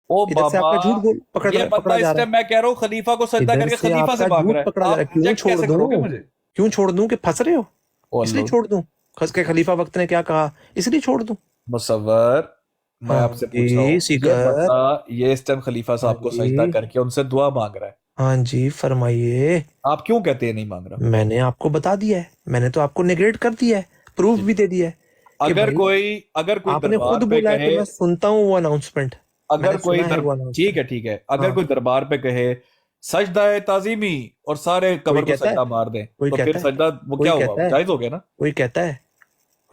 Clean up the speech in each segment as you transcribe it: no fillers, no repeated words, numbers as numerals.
ओ इधर से बाबा, आपका झूठ बोल ये बंदा पकड़ा जा इस रहा टाइम मैं कह रहा हूँ खलीफा को है, सजदा इधर करके से खलीफा से आपका भाग झूठ रहा है, पकड़ा जा रहा है। आप क्यों चेक छोड़ कैसे करोगे दूं? मुझे? क्यों छोड़ दूं कि फंस रहे हो? ओ इसलिए अल्लाह। छोड़ दूं? खस के खलीफा वक्त ने क्या कहा, इसलिए छोड़ दूं? मुसव्वर, मैं हाँ आपसे पूछ रहा जी हूँ, ये सीकर। बंदा ये इस टाइम खलीफा हाँ साहब को सजदा जी। करके उनसे दुआ मांग रहा है, हाँ जी फरमाइए। आप क्यों कहते हैं नहीं मांग रहा? मैंने आपको बता दिया है, मैंने तो आपको नेगेट कर दिया है, प्रूफ भी दे दिया है कि अगर भाई कोई अगर कोई आपने दरबार खुद पे बोला है कि कहे, मैं सुनता हूँ वो अनाउंसमेंट। अगर मैंने कोई सुना है वो ठीक अनाउंसमेंट। है ठीक है, अगर हाँ। कोई दरबार पे कहे सजदा ताजीमी और सारे कोई कब्र को कहता है, सजदा मार दें, कोई तो फिर कहता है, सजदा वो कोई क्या होगा, कहता वो है, जायज हो गया ना? कोई कहता है,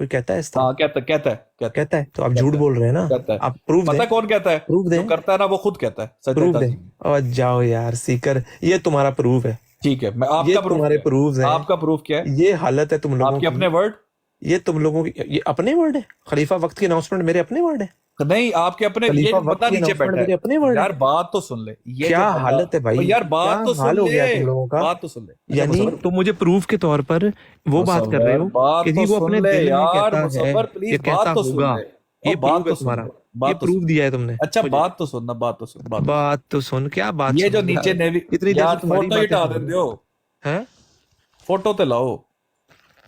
कोई कहता है इस तरह? हाँ कहता कहता है कहता है कहता है तो आप झूठ कहता है बोल रहे हैं ना। कहता है। आप प्रूफ पता दें, है कौन कहता है? प्रूफ जो दें, करता है ना वो खुद कहता है सजदा प्रूफ दें। ताजीमी। और जाओ यार सीकर, ये तुम्हारा प्रूफ है। ठीक है, मैं ये आपका प्रूफ तुम्हारे क्या है? प्रूफ हैं। आपका प्रूफ क्या है? ये हालत है तुम लोगों आपके की। अपने वर्ड? ये तुम लोगों की, ये अपने वर्ड है। खलीफा वक्त की अनाउंसमेंट मेरे अपने वर्ड है। नहीं, आपके अपने, ये खलीफा जो वक्त बंदा की नीचे अनाउंसमेंट बैठा है, मेरे अपने वर्ड है। यार बात तो सुन ले, ये क्या जो बंदा, हालत है ओ भाई, यार क्या बात तो हाल सुन हो ले, गया तुम लोगों का। बात तो सुन ले। अच्छा यानी मुसव्वर, तुम मुझे प्रूफ के तौर पर वो बात कर रहे मुसव्वर हो बात कि तो जी वो सुन अपने ले दिल में यार, कहता है, मुसव्वर ये प्लीज कहता बात तो सुन होगा। ले। ये और प्रूफ बात है तो सुन तुम्हारा। ले, ये बात तो प्रूफ सुन। दिया है तुमने अच्छा मुझे। बात तो सुन ना, बात तो सुन, बात तो सुन। बात तो सुन, क्या बात ये जो सुनूं नीचे यार? नेवी, इतनी देर से यार तुम्हारी फोटो ही बातें हटा सुन रहा देते हूँ। हो, हैं? फोटो तो लाओ।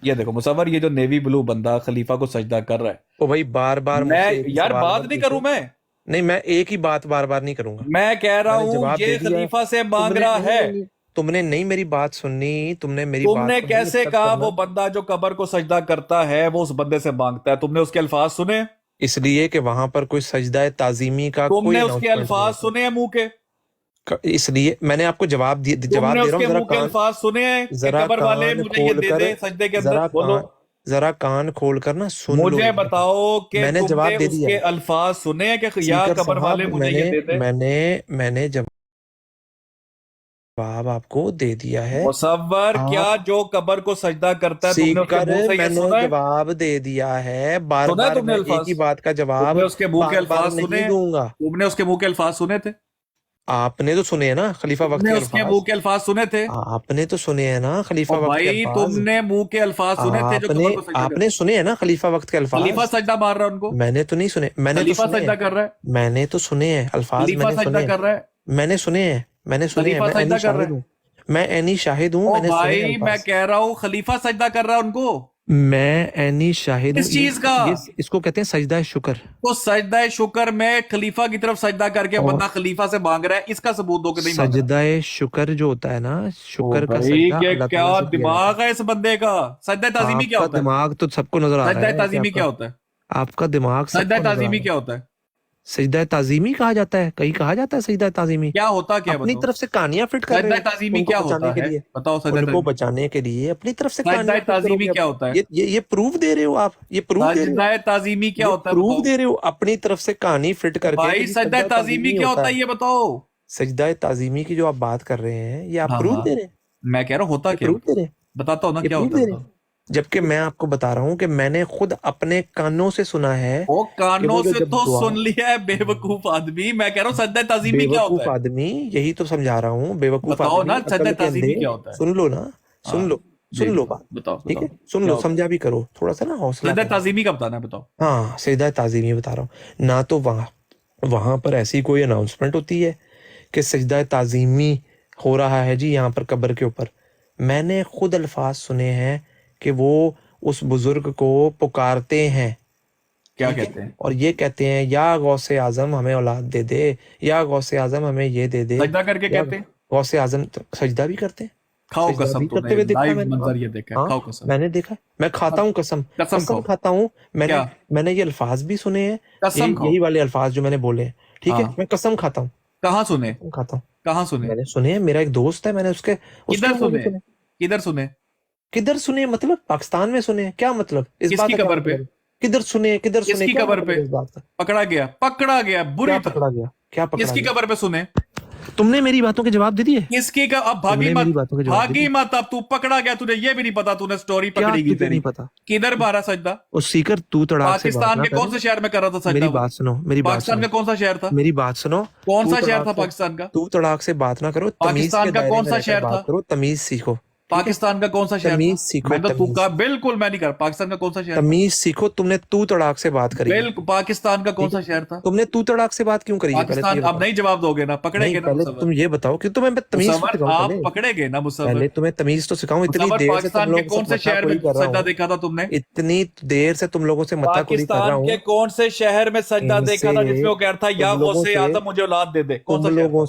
ये देखो मुसव्वर, ये जो नेवी ब्लू बंदा खलीफा को सजदा कर रहा है, ओ भाई बार बार मैं, मुझसे एक ही यार सवाल बात मत नहीं करूं पूछो। मैं नहीं, मैं एक ही बात बार बार नहीं करूंगा। मैं कह रहा मैंने हूं जवाब दे ये दिया है। खलीफा से मांग तुमने रहा नहीं है। नहीं नहीं, तुमने नहीं मेरी बात सुननी, तुमने मेरी बात तुमने को नहीं कैसे एक्सेप्ट कहा करना। वो बंदा जो कब्र को सजदा करता है वो उस बंदे से मांगता है? तुमने उसके अल्फाज सुने? इसलिए कि वहां पर कोई सजदा ताजीमी का कोई तुमने उसके अनाउंसमेंट नहीं अल्फाज होता। सुने हैं मुंह के? इसलिए मैंने आपको जवाब तुमने दे रहा हूँ। उसके मुंह के अल्फाज सुने हैं कि जरा कब्र वाले कान मुझे ये खोल दे कर दे सजदे के अंदर? जरा बोलो, कान जरा कान खोल कर ना सुन लो मुझे एक दफा। बताओ कि मैंने जवाब तुमने दे दिया उसके है। अल्फाज सुने हैं कि या सीकर कब्र वाले साहब, मुझे मैंने ये दे दे? मैंने मैंने जवाब आपको दे दिया है। मुसव्वर, क्या आप जो कब्र को सजदा करता है तुमने उसके सीकर, मुंह से ये मैंने सुना है? जवाब दे दिया है। बार सुना है बार तुमने मैं एक अल्फाज? ही बात का तुमने जवाब उसके मुंह के बार बार अल्फाज सुने नहीं हैं? दूंगा। तुमने उसके मुंह के अल्फाज सुने थे? आपने तो सुने हैं ना खलीफा वक्त तुमने के उसके मुंह अल्फाज। के अल्फाज सुने थे? आपने तो सुने हैं ना खलीफा और वक्त के भाई अल्फाज। तुमने मुंह के अल्फाज सुने थे जो आपने कब्र को सजदा आपने करते? सुने हैं ना खलीफा वक्त के खलीफा अल्फाज। सजदा मार रहा है उनको, मैंने तो नहीं सुने, मैंने तो खलीफा सुने सजदा हैं। कर रहा है, मैंने तो सुने हैं अल्फाज, खलीफा मैंने सजदा सुने हैं। कर रहा है, मैंने सुने हैं, मैंने सुने हैं। खलीफा मैं सजदा एनी कर रहा शाहिद है। हूँ। मैं एनी शाहिद हूँ, ओ मैंने सुने हैं भाई मैं अल्फाज। कह रहा हूँ खलीफा सजदा कर रहा है उनको। मैं एनी शाहिद हूँ। किस चीज का? ये इसको कहते हैं सजदा शुक्र। तो सजदा शुक्र में खलीफा की तरफ सजदा करके और बंदा खलीफा से मांग रहा है, इसका सबूत दो कि नहीं मांग रहा? सजदा शुक्र जो होता है ना, ओ शुक्र का भाई, सजदा ये अल्लाह क्या ताला से किया जाता दिमाग है इस बंदे का? सजदा है। ताजीमी क्या आपका होता है? दिमाग तो सबको नजर आ रहा सजदा है कि ताजीमी क्या आपका होता है? आपका दिमाग सजदा सबको नजर आ ताजीमी रहा है। क्या होता है? सजदा ताजीमी कहा जाता है, कहीं कहा जाता है सजदा ताजीमी। क्या होता क्या है अपनी बताओ? तरफ से कहानियां फिट कर रहे सजदा हो ताजीमी उनको क्या बचाने होता के है? लिए। बताओ सजदा उनको ताजीमी। बचाने के लिए अपनी तरफ से सजदा कहानियां फिट ताजीमी करोगे क्या अब। होता है? ये प्रूफ दे रहे हो आप, ये प्रूफ दे रहे हो। सजदा ताजीमी क्या ये होता है प्रूफ बताओ? दे रहे हो अपनी तरफ से कहानी फिट करके कि भाई जी सजदा सजदा ताजीमी ताजीमी क्या होता होता है है। ये बताओ। सजदा ताजीमी की जो आप बात कर रहे हैं, ये आप हाँ प्रूफ हाँ, दे रहे हैं। मैं कह रहा हूँ होता ये क्या है प्रूफ दे बताओ। रहे हैं। बताता हूँ ना ये क्या प्रूफ होता है, दे रहे हैं। बताओ। जबकि मैं आपको बता रहा हूं कि मैंने खुद अपने कानों से सुना है ओ कि कानों वो जो से जब तो दुआ, सुन लिया है बेवकूफ आदमी, मैं कह रहा हूँ सजदा ताजीमी क्या होता बेवकूफ है? आदमी, यही तो समझा रहा हूँ। बेवकूफ बताओ आदमी ना सजदा अकल के अंधे। ताजीमी क्या होता है? सुन लो ना, हाँ सुन लो, जी सुन लो बताओ बात। बताओ ठीक है, बताओ। सुन क्या लो, होता है? समझा भी करो, थोड़ा सा ना हौसला सजदा करो। ताजीमी का बताना है, बताओ। हाँ सीधा ताजीमी बता रहा हूँ ना। तो वहां वहां पर ऐसी कोई अनाउंसमेंट होती है कि सजदा ताजीमी हो रहा है जी यहाँ पर कब्र के ऊपर? मैंने खुद अल्फाज सुने हैं कि वो उस बुजुर्ग को पुकारते हैं। क्या ठीक है, कहते हैं? और ये कहते हैं या गौसे आजम हमें औलाद दे दे, या गौसे आजम हमें ये दे दे, सजदा करके या कहते हैं? गौसे आजम तो सजदा भी करते हैं। खाओ सजदा कसम, भी करते तूने हुए देखा है लाइव मैंने। हाँ मंजर ये देखा है, हाँ, खाओ कसम। मैंने देखा है। मैं खाता हूँ कसम, कसम कसम खाओ। खाता हूँ। मैंने क्या? मैंने ये अल्फाज भी सुने हैं। कसम खाओ। यही वाले अल्फाज जो मैंने बोले हैं। ठीक है, हाँ, मैं कसम खाता हूँ। कहाँ सुने? कसम खाता हूँ। कहाँ सुने? मैंने सुने हैं, मेरा एक दोस्त है, मैंने उसके उसके किधर मुंह से सुने? सुने। किधर सुने? किधर सुने मतलब? पाकिस्तान में सुने? क्या मतलब इस बात किसकी का, क्या कब्र पे? मतलब है? किधर सुने, किधर सुने, किसकी क्या कब्र मतलब पे? है इस बात का? पकड़ा गया, पकड़ा गया क्या बुरी तरह। पकड़ा गया, क्या पकड़ा किसकी गया? कब्र पे सुने? तुमने मेरी बातों के जवाब दे दिए। किसकी का? अब भागी तुमने मेरी मत, बातों के जवाब दे भागी दिए। मत, अब तू पकड़ा गया, तुझे ये भी नहीं पता, तूने स्टोरी क्या पकड़ी गई तुझे तेरी। नहीं पता? किधर मारा सजदा? और सीकर तू तड़ाक से बात पाकिस्तान ना के कर। कौन से शहर में कर रहा था सजदा मेरी वो? बात सुनो, मेरी बात पाकिस्तान सुनो, का कौन सा शहर था? मेरी बात सुनो। कौन तू सा शहर तड़ाक था से पाकिस्तान का? तू तड़ाक से बात ना करो, तमीज पाकिस्तान के का दायरे कौन में सा रहकर शहर बात था? करो, तमीज सीखो। पाकिस्तान का कौन सा शहर तमीज था? सीखो, मैं तो तमीज। तुक्का बिल्कुल मैं नहीं कर। पाकिस्तान का कौन सा शहर था? तमीज सीखो। तुमने तू तड़ाक से बात करी है, बिल्कुल पाकिस्तान का कौन ठीक सा है? शहर था? तुमने तू तड़ाक से बात क्यों करी है, पहले तो पाकिस्तान ये अब बताओ। नहीं जवाब दोगे ना, नहीं, पकड़ेगे ना पहले मुसव्वर? तुम ये बताओ कि तुम्हें मैं तमीज तो मुसव्वर सिखाऊं आप पहले। पकड़ेगे ना मुसव्वर? पहले तुम्हें तमीज तो सिखाऊं। इतनी मुसव्वर देर से तुम पाकिस्तान के लोगों कौन से से शहर में मत्थाकोड़ी कर रहा सजदा हूँ, देखा था तुमने? इतनी देर से तुम लोगों से मत्थाकोड़ी कर रहा पाकिस्तान के हूँ। कौन से शहर में सजदा देखा था जिसमें वो कह रहा था या तुम लोगों गौसे से आजम मुझे औलाद दे दे? कौन सा शहर था वो?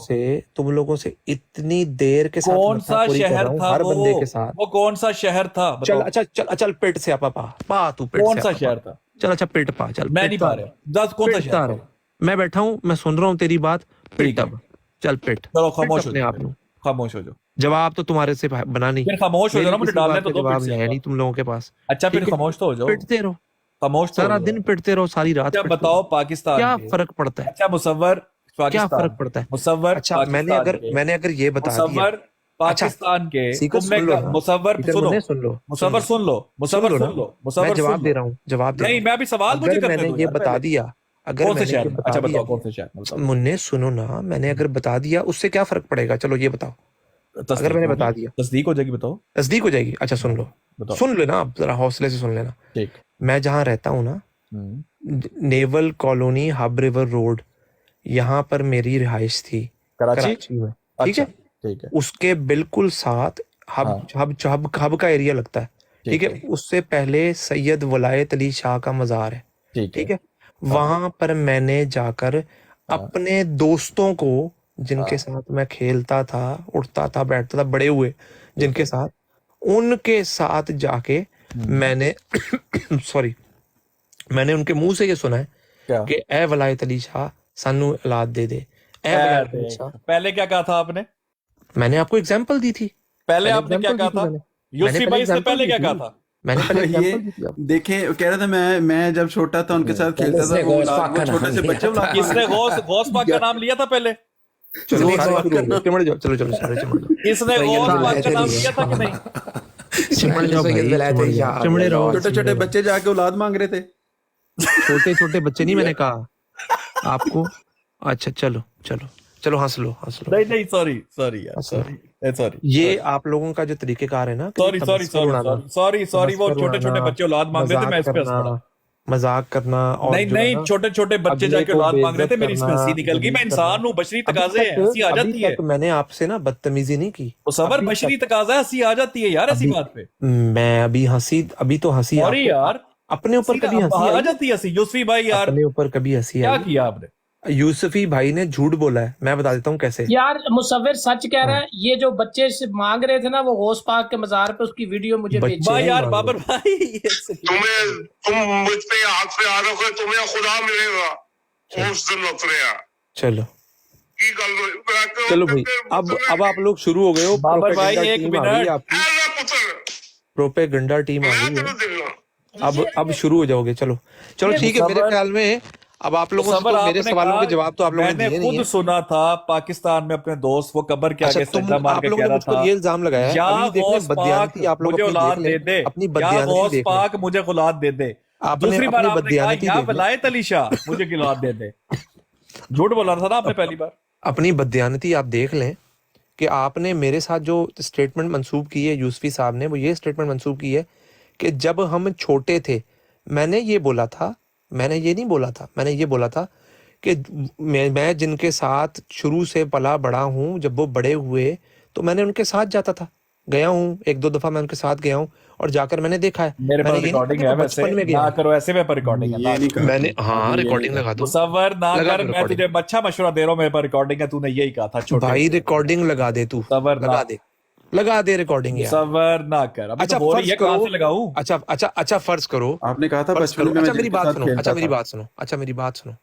तुम लोगों से इतनी देर के साथ कौन सा मत्थाकोड़ी कर शहर रहा हूँ था हर वो? बंदे के साथ। वो कौन सा शहर था चल बताओ? अच्छा, चल पेट से आपा पा पा, तू पेट कौन से सा आपा शहर पा। था? चल अच्छा पेट पा, चल मैं पेट नहीं तो पा आ रहा रहा, दस कौन सा पेट तो आ शहर रहा। था? मैं बैठा हूँ, मैं सुन रहा हूँ तेरी बात। ठीक पिट है अब, चल पिट चलो पिट खामोश हो अपने जाओ, आप ਨੂੰ। खामोश हो जाओ। जवाब तो तुम्हारे से बना नहीं, फिर खामोश हो जाओ मेरी ना, मुझे किसी डालने बात तो का दो, जवाब पिट से है आऊंगा। नहीं तुम लोगों के पास। अच्छा फिर ठीक है, खामोश तो हो जाओ, पिटते रहो, खामोश तो हो सारा जाओ। दिन पिटते रहो, सारी रात अच्छा पिटते बताओ रहो। पाकिस्तान क्या के। फर्क पड़ता है? अच्छा मुसव्वर क्या पाकिस्तान फर्क के, पड़ता है? मुसव्वर अच्छा पाकिस्तान के, मैंने अगर ये बता दिया, मुसव्वर अच्छा पाकिस्तान के, सीकर तुमने सुन लो कहा ना, मुसव्वर सीकर सुनो, मुन्ने सुन लो, मुसव्वर सुन लो, मुसव्वर ना। सुन लो, मैं मुसव्वर सुन जवाब दे लो। रहा हूँ, जवाब दे रहा नहीं हूँ। मैं भी सवाल मुझे अगर करने मैंने दो ये यार बता पहले। दिया, अगर कौन से मैंने शहर ये में? बता अच्छा दिया, बताओ कौन से शहर में बताओ। मुन्ने सुनो ना, मैंने अगर बता दिया उससे क्या फर्क पड़ेगा? चलो ये बताओ, अगर तस्दीक मैंने होगी, बता दिया तस्दीक हो जाएगी, बताओ। तस्दीक हो जाएगी। अच्छा सुन हाँ, लो, बताओ। सुन लेना, आप जरा हौसले से सुन लेना। ठीक। मैं जहाँ रहता हूँ ना, हम्म, नेवल कॉलोनी हब रिवर रोड, यहाँ पर मेरी रिहाइश थी, कराची। कराची में, ठीक अच्छा है? ठीक है। उसके बिल्कुल साथ हब हाँ हब हब हब का एरिया लगता है, ठीक ठीक है? है उससे पहले सैयद वलायत अली शाह का मज़ार है, ठीक है। ठीक है? हाँ वहां पर मैंने जाकर हाँ अपने दोस्तों को, जिनके हाँ साथ मैं खेलता था, उठता था, बैठता था, बड़े हुए ठीक जिनके है। साथ, उनके साथ जाके हम्म, मैंने सॉरी, मैंने उनके मुंह से ये सुना है क्या? कि ए वलायत अली शाह सानू औलाद दे दे, ए वलायत अली देख शाह। पहले क्या कहा था आपने? मैंने आपको एग्जांपल दी थी, पहले पहले आपने क्या एग्जांपल दी कहा थी था? मैंने यूसुफी पहले भाई से एग्जांपल पहले दी क्या कहा थी, था? मैंने पहले ये एग्जांपल दी थी आपको। देखें, कह रहा था मैं जब छोटा था उनके साथ खेलता था, इसने वो गौस पाक वो का छोटे नाम से लिया बच्चे था। औलाद किसने गौस पाक का नाम लिया था पहले? चलो गौस सारे पाक शुरू हो का गए, चिमड़ जाओ, चलो चलो सारे चिमड़ जाओ, किसने सैयद गौस पाक विलायत का नाम अली लिया था कि नहीं? चिमड़ जाओ सैयद भाई, विलायत चिमड़ अली जाओ, शाह चिमड़े रहो, छोटे छोटे चिमड़े रहो। बच्चे जाके औलाद मांग रहे थे। छोटे छोटे बच्चे नहीं मैंने कहा आपको। अच्छा चलो चलो चलो, हंस लो हंस लो। नहीं नहीं सॉरी सॉरी यार, अच्छा। सॉरी सॉरी ये आप लोगों का जो तरीकेकार है ना, कि सॉरी सॉरी तमस्कुर सॉरी उड़ाना, सॉरी सॉरी वो तमस्कुर छोटे छोटे उड़ाना, बच्चे औलाद मांग रहे थे, मैं इस पे हंस पड़ा। मजाक करना, और नहीं जो है नहीं ना, छोटे छोटे बच्चे अगले जाके को औलाद मांग रहे थे, बेइज्जत मेरी इसमें करना, हंसी निकल गई। मैं जलील इंसान करना। हूँ, बशरी तकाजे हैं, हंसी आ जाती है। मैंने आपसे ना बदतमीजी नहीं की। वो सबर अभी बशरी तक तकाजा है, हंसी आ जाती है यार ऐसी अभी बात पे। मैं अभी तो हंसी सॉरी आपको यार, अपने ऊपर हंसी कभी हंसी आ आई? जाती है हंसी। यूसुफी भाई यार अपने ऊपर कभी हंसी क्या आई? किया आपने? यूसुफी भाई ने झूठ बोला है, मैं बता देता हूँ कैसे। यार मुसव्विर सच कह रहा हाँ। है। ये जो बच्चे से मांग रहे थे ना, वो गौस पाक के मजार पे, उसकी वीडियो मुझे बच्चे भेजी। भाई नहीं यार मांग बाबर रहे। भाई एक सेकंड। तुम मुझ पे हाथ पे आ रखो, तुम्हें खुदा मिलेगा चलो उस दिन उतरिया चलो की गल चलो भाई, अब आप लोग शुरू हो गए हो। बाबर भाई प्रोपेगेंडा एक टीम आ गई है मिनट। आपकी, पुत्र प्रोपेगेंडा टीम आ मैं गई है। तेरे दिल अब शुरू हो जाओगे। चलो चलो ठीक है, मेरे मुसव्वर- ख्याल में अब आप लोगों से सबर तो मेरे आपने सवालों कहा, के जवाब तो आप लोगों ने मैंने दिए नहीं खुद है। सुना था पाकिस्तान में अपने दोस्त वो कब्र के अच्छा, आगे तुम सजदा मार आप के लोगों कह ने रहा मुझ पर था ये इल्जाम लगाया है। या अभी देख गौस लें बदयानती, पाक आप लोग मुझे अपनी औलाद देख दे लें, दे, अपनी या बदयानती गौस देख लें, पाक मुझे औलाद दे दे। आपने दूसरी बार अपनी आपने कहा बदयानती या देख लें, वलायत अली शाह मुझे औलाद दे दे। झूठ बोला था ना आपने पहली बार। अपनी बदयानती आप देख लें कि आपने मेरे साथ जो स्टेटमेंट मंसूब की है, यूसुफी साहब ने वो ये स्टेटमेंट मंसूब की है कि जब हम छोटे थे, मैंने ये बोला था, मैंने ये नहीं बोला था, मैंने ये बोला था कि मैं जिनके साथ शुरू से पला बड़ा हूँ, जब वो बड़े हुए तो मैंने उनके साथ जाता था, गया हूँ, एक दो दफा मैं उनके साथ गया हूँ और जाकर मैंने देखा है। मेरे मैंने पास ये नहीं कहा रिकॉर्डिंग कि है, मैं वैसे बचपन में गया ना हूँ। करो, ऐसे में पर रिकॉर्डिंग है ये नहीं कहा मैंने आपने हाँ ये रिकॉर्डिंग नहीं लगा दो, मुसव्वर ना लगा कर, दो मैं तुझे recording। अच्छा मशवरा दे रहा हूँ, मेरे पास रिकॉर्डिंग है, तूने यही कहा था छोटे भाई रिकॉर्डिंग लगा दे, तू मुसव्वर ना, लगा दे रिकॉर्डिंग यार। मुसव्वर ना कर। अभी अच्छा तो बोल रही फर्ज है, कहाँ करो, से लगाऊं? अच्छा फर्ज करो, आपने कहा था फर्ज बचपन करो, में मैं अच्छा मेरी जिनके बात साथ सुनो, खेलता अच्छा मेरी था। बात सुनो, अच्छा मेरी बात सुनो।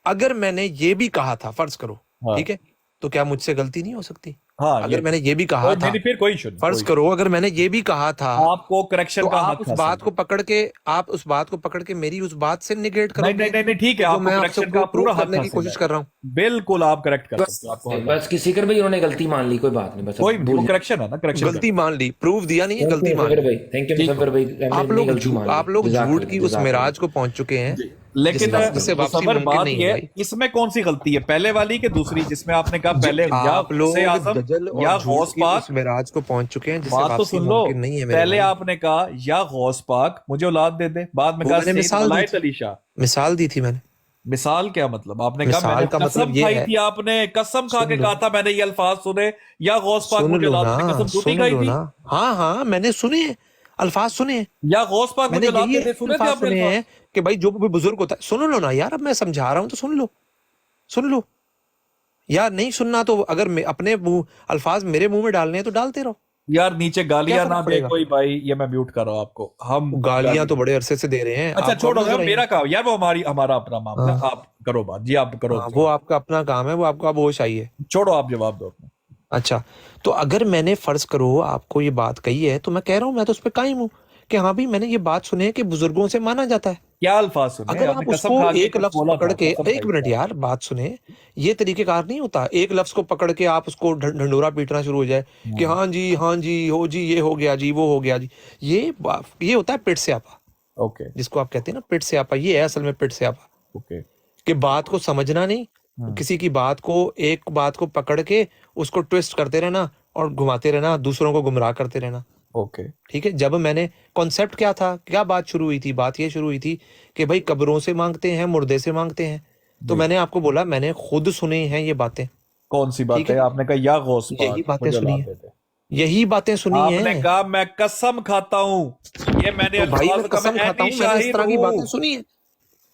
अगर मैंने ये भी कहा था, फर्ज करो, हाँ ठीक है, तो क्या मुझसे गलती नहीं हो सकती? हाँ, अगर मैंने ये भी कहा था, नहीं फिर कोई इशू नहीं, फर्ज कोई करो अगर मैंने ये भी कहा था, आपको करेक्शन तो का आप हक उस हासिल बात है। को पकड़ के, आप उस बात को पकड़ के मेरी उस बात से निगेट नहीं करोगे नहीं नहीं ठीक है, जो आपको मैं करेक्शन आपको का प्रूव पूरा हक करने की हासिल कोशिश है। कर रहा हूँ। बिल्कुल आप करेक्ट कर सकते हो, आपको हक बस किसी कर भाई उन्होंने गलती मान ली, कोई बात नहीं, बस कोई नहीं, वो करेक्शन है ना, करेक्शन गलती मान ली, प्रूफ दिया नहीं है, गलती मान ली। भाई, थैंक यू मुसव्विर भाई, हमने आप अपनी लोग गलती मान ली। आप लोग जज़ाक झूठ अल्लाह, की उस जज़ाक मिराज अल्लाह। को पहुंच चुके हैं लेकिन जिससे वापसी मुसव्वर मुमकिन बात नहीं ये है है, भाई। इसमें कौन सी गलती है, पहले वाली कि दूसरी, जिसमें आपने कहा पहले या आप लोग गौसे आजम दजल या और झूठ गौस की पाक। उस मिराज को पहुंच चुके हैं जिससे बात तो वापसी सुन लो, मुमकिन नहीं है मेरे पहले भाई। आपने कहा या गौस पाक मुझे औलाद दे दे, बाद में वो कहा मैंने सईद मिसाल दी वलायत थी, अली शाह। मिसाल दी थी मैंने। मिसाल क्या मतलब, आपने कहा मैंने मिसाल का कसम मतलब ये खाई है, थी, आपने कसम खा सुन के लो, कहा था मैंने ये अल्फाज सुने या गौस पाक सुन मुझे लो औलाद ना, दे, कसम झूठी सुन खाई लो थी। ना। हाँ हाँ, मैंने सुने हैं, अल्फाज सुने हैं, या गौस पाक मैंने मुझे औलाद यही दे दे, सुने थे अल्फाज आपने सुने अल्फाज? हैं कि भाई जो भी बुजुर्ग होता है, सुन लो ना यार, अब मैं समझा रहा हूं तो सुन लो, सुन लो यार। नहीं सुनना तो अगर अपने मुंह अल्फाज मेरे मुंह में डालने हैं तो डालते रहो, यार नीचे क्या गालियां ना फर्क दे पड़ेगा। कोई भाई, ये मैं म्यूट कर रहा हूं आपको। हम गालियां तो बड़े अरसे से दे रहे हैं, अच्छा आपको अब छोड़ो यार, नजर आई मेरा हैं। काम यार, वो हमारा अपना मामला, हाँ आप करो बात जी, आप करो हाँ, वो जवाब। आपका अपना काम है, वो आपको अब होश आई है। छोड़ो, आप जवाब दो अपना। अच्छा, तो अगर मैंने फर्ज करो आपको ये बात कही है तो मैं कह रहा हूँ, मैं तो उस पर कायम हूँ कि हाँ भाई मैंने ये बात सुनी है कि बुजुर्गों से माना जाता है। क्या अल्फाज सुने अगर आपने, आप कसम उसको खा के एक कुछ लफ्ज बोला पकड़ था, के, कसम एक खाई मिनट थी यार बात सुने, ये तरीकेकार नहीं होता एक लफ्ज को पकड़ के आप उसको ढंडोरा पीटना शुरू हो जाए कि आपने। हाँ जी हो जी, ये हो गया जी, वो हो गया जी। ये होता है पिट से आपा, ओके जिसको आप कहते हैं ना पिट से आपा, ये है असल में पिट से आपा, ओके। कि बात को समझना नहीं, किसी की बात को, एक बात को पकड़ के उसको ट्विस्ट करते रहना और घुमाते रहना, दूसरों को गुमराह करते रहना। ओके ठीक है, जब मैंने कॉन्सेप्ट क्या था, क्या बात शुरू हुई थी, बात ये शुरू हुई थी कि भाई कब्रों से मांगते हैं, मुर्दे से मांगते हैं। तो जी। मैंने आपको बोला मैंने खुद सुने हैं ये बातें। कौन सी बात ठीक है, है, आपने कहा या गौस यही पाक बातें मुझे सुनी औलाद है, दे दे, यही बातें सुनी आपने हैं। कहा मैं कसम खाता हूं, ये मैंने तो भाई मैं अल्फाज का, मैं कसम खाता ऐनी हूँ, मैंने इस शाहिद तरह की बातें हूं। सुनी है,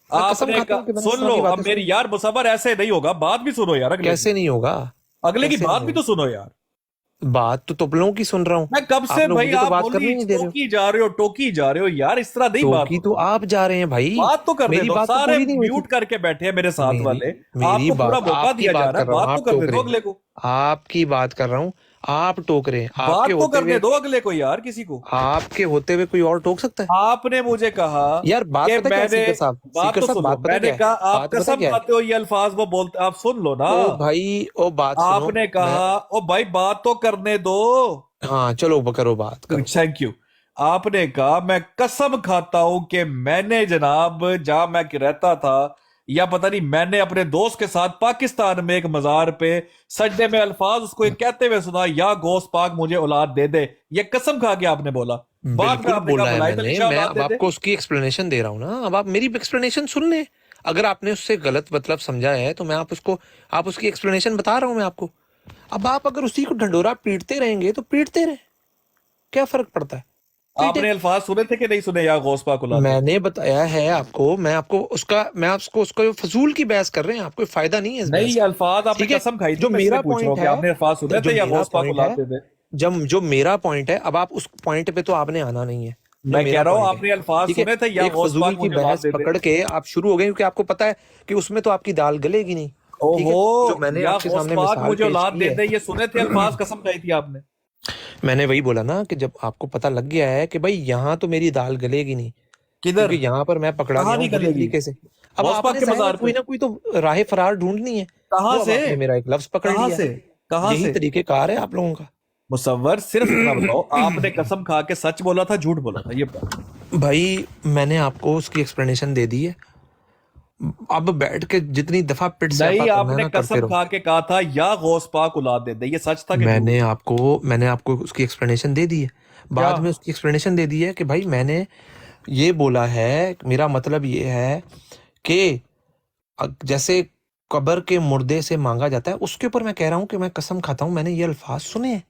मैं कसम आपने खाता हूँ कहा, कि मैंने इस सुन तरह लो की अब बातें मेरी सुनी। यार मुसव्वर, ऐसे नहीं होगा, बात भी सुनो यार, अगले कैसे की नहीं होगा, अगले की कैसे बात नहीं भी तो होगा, सुनो यार। बात तो तुम लोगों की सुन रहा हूँ, मैं कब से आप लोग भाई, मुझे तो आप बात करने बोली ही नहीं दे रहे हो। टोकी जा रहे हो यार, इस तरह नहीं बात टोकी तो होती। आप जा रहे हैं भाई, बात तो करने मेरी दो, बात तो सारे पूरी नहीं हुई थी। म्यूट करके बैठे हैं मेरे साथ मेरी वाले, मेरी आपको पूरा बात, मौका आपकी दिया जा बात रहा कर है, रहा हूँ, बात तो आप करने टोक दो रहे अगले हैं, को, आपकी बात कर रहा हूँ, आप टोक रहे हैं, बात तो करने दो अगले को यार, किसी को। आपके होते हुए कोई और टोक सकता है? आपने मुझे कहा यार बात कि पता क्या है मैंने, सीकर साहब, बात सीकर तो साहब सुनो, बात पता मैंने क्या है, कहा आप बात पता कसम क्या है। खाते हो ये अल्फाज वो बोलते, आप सुन लो ना। ओ भाई, ओ बात सुनो, आपने मैं, कहा ओ भाई बात तो करने दो। हाँ चलो करो, बात करो। Thank you. आपने कहा मैं कसम खाता हूं कि मैंने जनाब, जहां मैं रहता था, या पता नहीं, मैंने अपने दोस्त के साथ पाकिस्तान में एक मजार पे सजदे में अल्फाज उसको ये कहते हुए सुना, या गौस पाक मुझे औलाद दे दे, ये कसम खा के आपने बोला। बाद में बिल्कुल आपने कहा बोला है वलायत अली मैंने, शाह मैं औलाद अब दे दे। आपको उसकी एक्सप्लेनेशन दे रहा हूँ ना, अब आप मेरी एक्सप्लेनेशन सुन लें। अगर आपने उससे गलत मतलब समझा है तो मैं आप उसकी एक्सप्लेनेशन बता रहा हूँ मैं आपको। अब आप अगर उसी को ढंडोरा पीटते रहेंगे तो पीटते रहे, क्या फर्क पड़ता है, पीटे। आपने अल्फाज सुने थे कि नहीं सुने, या गौस पाक औलाद दे दे? मैंने बताया है आपको, मैं आपको उसका फजूल की बहस कर रहे हैं, आपको फायदा नहीं है इस नहीं, बहस ये का। अल्फाज आपने ठीक है, कसम खाई थी, जो मैं इसलिए मेरा पूछ रहा हूँ पॉइंट कि है, आपने अल्फाज सुने जो थे या मेरा गौस पाक पॉइंट औलाद है, दे दे? जो मेरा पॉइंट है, अब आप उस पॉइंट पे तो आपने आना नहीं है, जो मैं कह मेरा रहा हूँ पॉइंट आपने है। अल्फाज ठीक है, सुने थे या एक गौस फजूल पाक की मुझे औलाद बहस दे दे? पकड़ के आप शुरू हो गए क्योंकि आपको पता है कि उसमें तो आपकी दाल गलेगी नहीं। ठीक है, जो ओहो, मैंने या आपके गौस सामने पाक मिसाल मुझे पेश औलाद की दे है, दे, ये सुने थे अल्फाज, कसम खाई थी आपने। मैंने वही बोला ना कि जब आपको पता लग गया है कि भाई यहाँ तो मेरी दाल गलेगी नहीं, किधर, क्योंकि यहाँ पर मैं पकड़ा कहाँ गया हूँ नहीं बुरी गलेगी? तरीके से। अब गौस पाक आपने के जाहिर है मजार कोई पे? ना कोई तो राह फरार ढूंढनी है, कहाँ वो अब से, आपने मेरा एक लफ्ज पकड़ कहाँ लिया से, है। कहाँ यही से? तरीकेकार है आप लोगों का। मुसव्वर सिर्फ इतना बताओ, आपने कसम खा के सच बोला था, झूठ बोला था, ये बताओ। भाई मैंने आपको उसकी एक्सप्लेनेशन दे दी है, अब बैठ के जितनी दफा पिट से आपा नहीं, करना है आपने ना करते कसम रहो। खा के कहा था या गौस पाक औलाद दे दे, ये सच था कि झूठ? मैंने आपको उसकी एक्सप्लेनेशन दे दी है, क्या? बाद में उसकी एक्सप्लेनेशन दे दी है कि भाई मैंने ये बोला है, मेरा मतलब ये है कि जैसे कब्र के मुर्दे से मांगा जाता है, उसके ऊपर मैं कह रहा हूँ कि मैं कसम खाता हूँ मैंने ये अल्फाज सुने हैं।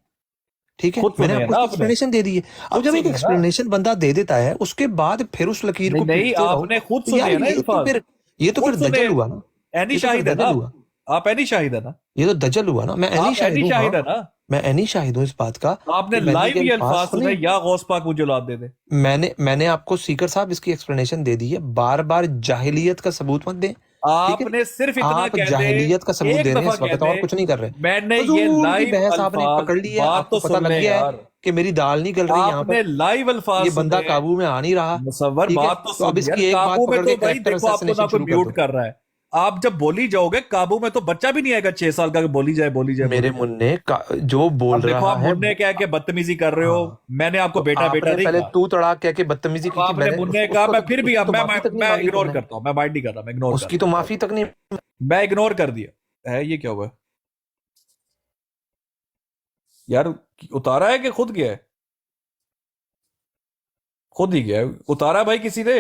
ठीक है, खुद मैंने सुने हैं आपको ना उसकी आपने, एक्सप्लेनेशन दे दी है। अब खुद जब एक सुने हैं ना? एक्सप्लेनेशन बंदा दे देता है उसके बाद फिर उस लकीर नहीं को नहीं, पीटते रहो, आपने खुद तो सुने यार हैं ना अल्फाज, ये तो खुद फिर सुने। दजल हुआ ना, एनी ये तो फिर शाहिद है ना दजल हुआ, आप एनी शाहिद है ना, ये तो दजल हुआ ना। मैं एनी आप शाहिद एनी हूँ, शाहिद है हाँ, ना? मैं एनी शाहिद हूँ इस बात का आपने कि मैंने लाइव ये ये अल्फाज अल्फाज सुने, सुने। या गौस पाक मुझे औलाद दे दे? मैंने आपको सीकर साहब इसकी एक्सप्लेनेशन दे दी है, बार बार जाहिलियत का सबूत मत दें। ठीक है, आपने सिर्फ इतना आप कह दे, जाहिलियत का सबूत एक दे रहे हैं दफा इस कह वक्त, दे, और कुछ नहीं कर रहे। मैंने ये फजूल की लाइव बहस आपने अल्फाज, पकड़ ली है, बात आपको तो पता सुन लग ले गया है यार, कि मेरी दाल नहीं गल रही यहाँ आपने पर, लाइव अल्फाज ये बंदा सुने। काबू में आ नहीं रहा। मुसव्वर ठीक है, बात तो तो अब सुन यार, इसकी एक बात काबू में पकड़ तो के भाई कैरेक्टर देखो, आपको ना असैसिनेशन कोई शुरू कर म्यूट दो। कर रहा है, आप जब बोली जाओगे काबू में तो बच्चा भी नहीं आएगा 6 साल का कि बोली जाए मेरे मुन्ने जो बोल अब देखो रहा आप है। मुन्ने कह के बदतमीजी कर रहे हो। हाँ। मैंने आपको तो बेटा बेटा आपने नहीं पहले कहा। तू तड़ाक कह के बदतमीजी की थी, आपने मैंने मुन्ने उसको कहा, मैं तो- फिर भी उसकी तो मैं माफी तक नहीं मैं मांगी इग्नोर तुमने। करता हूँ, मैं माइंड नहीं कर रहा, मैं इग्नोर उसकी तो माफी तक नहीं। मैं इग्नोर कर दिया है। ये क्या हुआ यार? उतारा है कि खुद गया है? खुद ही गया है। उतारा है भाई किसी ने?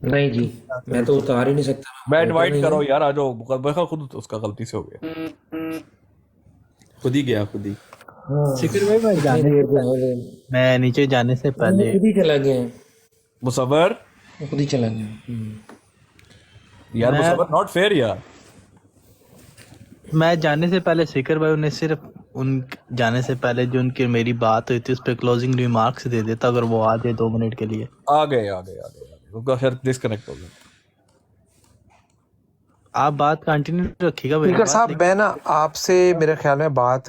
नहीं जी, मैं तो उतार ही नहीं सकता। मैं होता इनवाइट नहीं कर रहा है। हूँ यार, आ जाओ। मैं खुद उसका गलती से हो गया। खुद ही गया, खुद ही। शिखर भाई मैं इतनी जाने देर से में हो पहले गए। मैं नीचे जाने से वो पहले खुद ही चला गया है। मुसव्वर वो खुद ही चला गया। यार, मैं मुसव्वर नॉट फेयर यार। मैं जाने से पहले शिखर भाई उन्हें सिर्फ उन जाने से पहले जो उनकी मेरी बात हुई थी उस पर क्लोजिंग रिमार्क्स दे देता अगर वो आ जाए 2 मिनट के लिए। आ गए उनका शायद डिस्कनेक्ट हो गया। आप बात कंटिन्यू रखिएगा मेरी स्पीकर बात, साहब, लेकिन मैं ना आपसे मेरे ख्याल में बात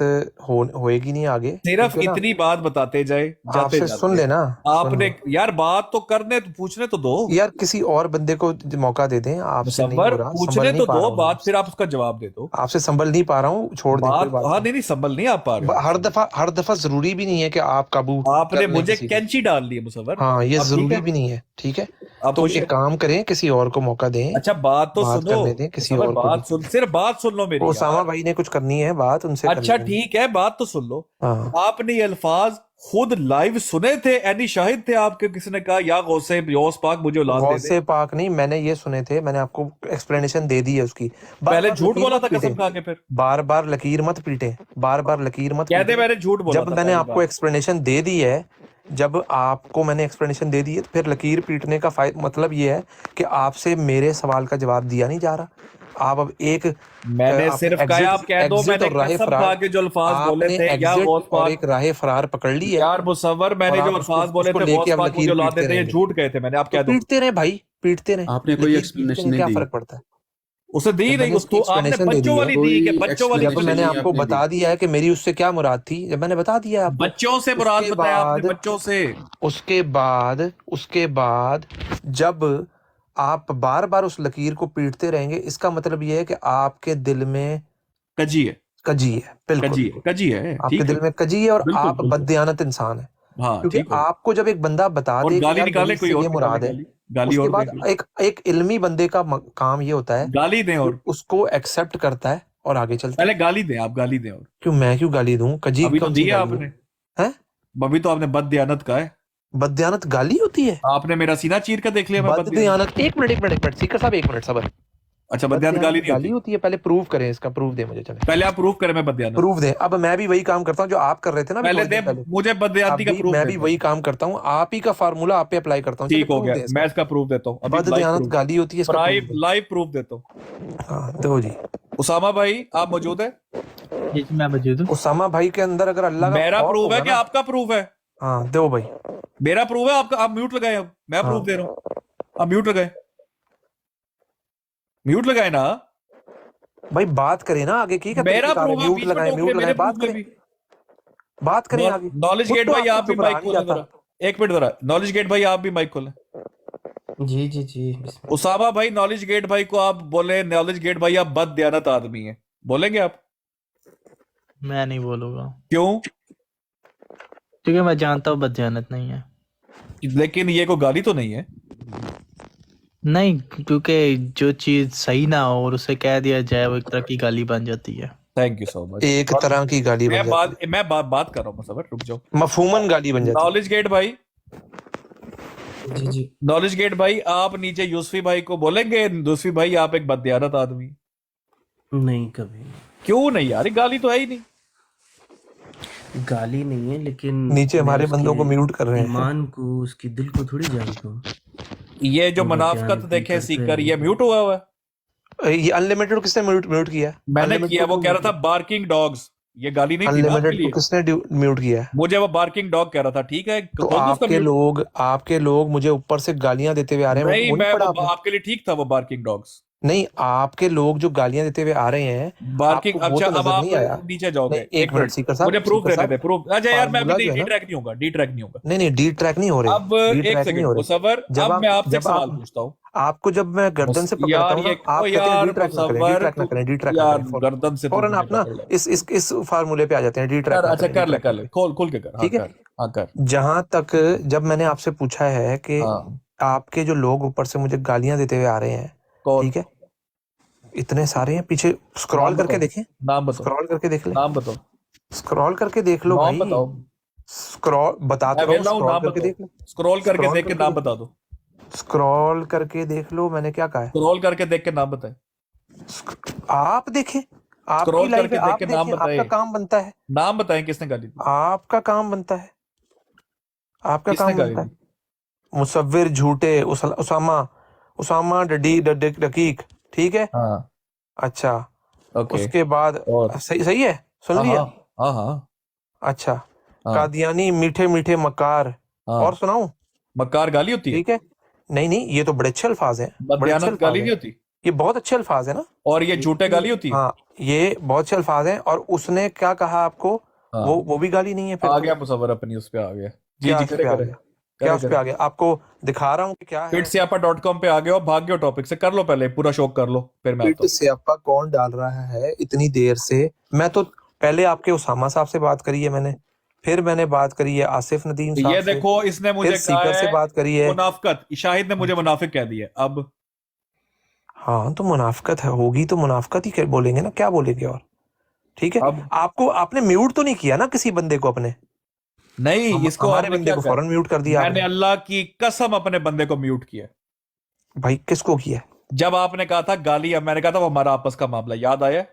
होएगी नहीं आगे, सिर्फ क्योंकि ना इतनी बात बताते जाए जाते आपसे सुन जाते। लेना। आपने यार बात तो करने तो पूछने तो दो। यार किसी और बंदे को मौका दे दें, आपसे नहीं मुसव्वर हो रहा, संभल पूछने नहीं तो पा दो रहा हूँ मैं बात, फिर आप उसका जवाब दे दो। आपसे संभल नहीं पा रहा हूँ, छोड़ दें कोई बात बात हाँ नहीं। नहीं संभल नहीं आ पा रहे हो। हर दफा जरूरी भी नहीं है कि आप काबू आपने कर लें मुझे किसी को। कैंची डाल दी मुसव्वर। हाँ, ये अब ठीक जरूरी है, भी नहीं है, ठीक है। आप तो खुश एक हैं? काम करें, किसी और को मौका दें, अच्छा बात तो बात सुनो करने दें किसी मुसव्वर, और को बात भी। सुन, सिर्फ बात सुन लो मेरी ओसामा यार। भाई ने कुछ करनी है बात, उनसे कर अच्छा लेंगे। ठीक है, बात तो सुन लो। हाँ, आपने ये अल्फाज खुद लाइव सुने थे? एनी शाहिद थे आपके? किसी ने कहा या गौसे गौस पाक मुझे औलाद दे दे? गौसे पाक नहीं, मैंने ये सुने थे, मैंने आपको एक्सप्लेनेशन दे दी है उसकी। बार पहले बार झूठ लकीर बोला मत था पीटे, कसम खा के, फिर बार बार लकीर मत पीटे, बार बार लकीर मत कहते पीटे। मैंने झूठ बोला जब था मैंने पहली आपको बार। एक्सप्लेनेशन दे दी है, जब आपको मैंने एक्सप्लेनेशन दे दी है, तो फिर लकीर पीटने का मतलब ये है कि आपसे मेरे सवाल का जवाब दिया नहीं जा रहा। आप अब एक मैंने आपने सिर्फ कहा, आप कह दो एग्जिट मैंने और राह कसम फरार, खा के जो अल्फाज बोले आपने थे या एग्जिट गौस और पाक। एक राह फरार पकड़ ली है। यार मुसव्वर, मैंने और जो आप अल्फाज बोले उसको थे लेके गौस अब पाक मुझे लकीर औलाद पीटते देते, ये रहेंगे। झूठ कहे थे मैंने। आप तो कह दो पीटते रहे भाई, पीटते रहे। आपने कोई लकीर एक्सप्लेनेशन पीटने में नहीं क्या दी। फर्क पड़ता है? उसे दी जब नहीं मैंने उसको। उसकी आपने explanation दे दी बच्चों है, वाली दी कि कोई बच्चों वाली जब explanation मैंने नहीं आपको आपने बता दिया है कि मेरी उससे क्या मुराद थी, जब मैंने बता दिया है आपको, बच्चों से मुराद उसके बताया आपने, बाद बच्चों से। उसके बाद जब आप बार बार उस लकीर को पीटते रहेंगे, इसका मतलब ये है कि आपके दिल में कजी है, कजी है। बिल्कुल, कजी है, कजी है। आपके ठीक है, दिल में कजी है और बिल्कुल आप बिल्कुल। बददियानत इंसान है। हाँ क्योंकि ठीक हो। आपको जब एक बंदा बता और दे कि गाली यार निकाले, मेरी कोई इससे और ये निकाले मुराद है, गाली, गाली उसके और बाद देंगे। एक इल्मी बंदे का काम ये होता है गाली दें कि और उसको एक्सेप्ट करता है और आगे चलता पहले है। गाली दें, आप गाली दें। और क्यों गाली दूं? कजी अभी तो कौन सी दी है गाली आपने, है? अभी तो आपने बददियानत का है। बददियानत गाली होती है? आपने मेरा सीना चीर कर देख लिया मैं बददियानत। बददियानत, एक मिनट सीकर साहब, एक मिनट सबर। अच्छा बददियानत गाली नहीं होती? होती है? पहले प्रूव करें, इसका प्रूफ दे मुझे, चले पहले आप प्रूफ करें मैं बददियानत। प्रूफ दे। अब मैं भी वही काम करता हूँ जो आप कर रहे थे ना अभी पहले थोड़ी दे देर पहले। मुझे बददियानती का अभी प्रूफ मैं दे भी दो। वही काम करता हूँ, आप ही का फार्मूला आप पे अप्लाई करता हूँ। चलो ठीक हो प्रूफ गया, दे इसका। मैं इसका प्रूफ देता हूँ। अभी लाइव बददियानत प्रूफ, गाली होती है, इसका लाइव प्रूफ दे। लाइव प्रूफ देता हूँ। हाँ दो जी। उसामा भाई आप मौजूद है? जी जी मैं मौजूद हूँ। उसामा भाई के अंदर अगर अल्लाह का मेरा खौफ प्रूफ है होगा कि ना, आपका प्रूफ है? हाँ दो भाई। मेरा प्रूफ है आपका? आप म्यूट लगाए, अब मैं हाँ। प्रूफ दे रहा हूँ, आप म्यूट लगाए, म्यूट लगाए ना। भाई बात करें ना आगे, की क्या मेरा तरीकेकार है? प्रूफ, आप म्यूट बीच में लगाए, टोक म्यूट रहे, मेरे लगाए, बात प्रूफ में करें, भी। बात करें आगे। नॉलेज खुद गेट तो भाई आपसे आप भी चुप रहा माइक नहीं खोलें जाता। जरा, एक मिनट जरा। नॉलेज गेट भाई आप भी माइक खोलें। जी जी जी बिस्मिल्लाह। उसामा भाई नॉलेज गेट भाई को आप बोले, नॉलेज गेट भाई आप बददियानत आदमी हैं, बोलेंगे आप? मैं नहीं बोलूंगा क्यों? क्योंकि मैं जानता हूँ बददियानत नहीं है। लेकिन ये कोई गाली तो नहीं है। नहीं, क्योंकि जो चीज सही ना हो और उसे कह दिया जाए वो एक तरह की गाली बन जाती है। Thank you so much. एक तरह की गाली बन जाती है, मैं बात कर रहा हूँ मुसव्वर, रुक जाओ। मफहूमन गाली बन जाती है। नॉलेज गेट भाई, जी जी नॉलेज गेट भाई आप नीचे यूसफी भाई को बोलेंगे, यूसफी भाई आप एक बददियानत आदमी। नहीं, कभी क्यों नहीं यार, ये गाली तो है ही नहीं। गाली नहीं है, लेकिन नीचे हमारे मैं बंदों को उसके म्यूट कर रहे हैं। ईमान को, उसके दिल को थोड़ी जानता हूँ। ये जो वो मुनाफकत बददियानत देखे करते सीकर, हैं। ये म्यूट हुआ हुआ है। ये अनलिमिटेड किसने म्यूट किया? मैंने Unlimited किया, वो को कह रहा था बार्किंग डॉग्स, ये गाली नहीं थी ना आपके अनलिमिटेड लिए। को किसने म्यूट किया? मुझे वो बार्किंग डॉग कह रहा था, ठीक है तो बोल दो उसका म्यूट। आपके लोग मुझे ऊपर से गालियां देते हुए आ रहे हैं, नहीं, वो मैं नहीं पढ़ा वो आपने? आपके लिए ठीक था वो बार्किंग डॉग्स। नहीं, आपके लोग जो गालियां देते हुए आ रहे हैं, बार्किंग। आपको वो अच्छा, तो अब नजर आप नहीं आया? नीचे जाओगे। नहीं, एक मिनट सीकर साहब, मुझे प्रूफ सीकर देने साहब, दे, प्रूफ। अच्छा यार, मैं अभी फार्मूला जो है डी ना, ट्रैक नहीं होगा, डी ट्रैक नहीं होगा। नहीं डी ट्रैक नहीं हो रहे, अब डी एक ट्रैक नहीं सेकंड हो रहे। मुसव्वर, जब अब मैं आप आपसे एक जब सवाल आप पूछता हूँ। आपको जब मैं गर्दन से पकड़ता यार हूँ ना, ये, आप ओ कहते हैं डी यार ट्रैक ना करें, डी मुसव्वर, ट्रैक ना तू करें, डी ट्रैक ना यार करें। गर्दन से तू फौरन मुझे आप ना पकड़ ले। इस फार्मूले पे आ जाते हैं, डी ट्रैक कर, ना अच्छा करें, डी कर ले, ट्रैक कर ना ले, करें। खोल के कर। हाँ ठीक है, कर, हाँ कर। जहां तक जब मैंने आपसे पूछा है कि हाँ, आपके जो लोग ऊपर से मुझे गालियां देते हुए आ रहे हैं, कौन? ठीक है, इतने सारे हैं पीछे, स्क्रॉल नाम करके बताओ, देखें, नाम बताओ, स्क्रॉल करके देख ले, नाम बताओ, स्क्रॉल करके देख लो नाम भाई, बताओ। स्क्रॉल बता मैं तो रहा हूँ, वेला हूँ, स्क्रॉल नाम करके बताओ। देख लो, स्क्रॉल करके स्क्रॉल देख के करके नाम देख बता दो। स्क्रॉल करके देख लो, मैंने क्या कहा है? स्क्रॉल करके देख के नाम बताए। आप देखें, आपकी स्क्रॉल लाइफ है, करके देख आप के नाम देखें, आपका बताए। काम बनता है, नाम बताएं किसने गाली दी, आपका काम बनता है, आपका किसने काम गाली बनता है। दी। मुसव्विर झूठे, उसामा, उसामा डकीक, ठीक है, हाँ, अच्छा, ओके। उसके बाद और सही सही है, सुन हाँ, लिया, हाँ, हाँ, हाँ, अच्छा, हाँ, कादियानी मीठे मीठे मकार, और हाँ। सुनाऊं? मक्कार गाली होती है? ठीक है, नहीं नहीं, ये तो बड़े अच्छे अल्फाज हैं, बड़े अच्छे बदयानत गाली अल्फाज नहीं हैं, होती? ये बहुत अच्छे अल्फाज है ना, और ये झूठे गाली होती है? हाँ, ये बहुत अच्छे अल्फाज हैं, और उसने क्या कहा आपको, हाँ, वो भी गाली नहीं है फिर आ तो? गया मुसव्वर, अपनी उस पे आ गया। जी क्या जी, उस करे पे आ करे गया, क्या करे उस पे करे। आ गया, आपको दिखा रहा हूँ कि क्या है। pitsyapa.com पे आ गए हो, भाग गए हो टॉपिक से। कर लो पहले पूरा शौक कर लो, फिर मैं आता पिट हूँ। स्यापा कौन डाल रहा है इतनी देर से? मैं तो पहले आपके उसामा साहब से बात करी है मैंने, फिर मैंने बात करी है आसिफ नदीम तो साहब ये से, देखो, इसने फिर मुझे कहा सीकर से है बात करी है। मुनाफिकत, शाहिद ने मुझे मुनाफिक कह दिया। अब हाँ, तो मुनाफिकत है, होगी तो मुनाफिकत ही बोलेंगे ना, क्या बोलेंगे और? ठीक है, अब आपको आपने म्यूट तो नहीं किया ना किसी बंदे को अपने? नहीं, इसको हमारे हमने बंदे क्या को कर, फौरन म्यूट कर दिया मैंने आपने। अल्लाह की कसम अपने बंदे को म्यूट किया। भाई किसको किया? जब आपने कहा था गाली, अब मैंने कहा था वो हमारा आपस का मामला, याद आया?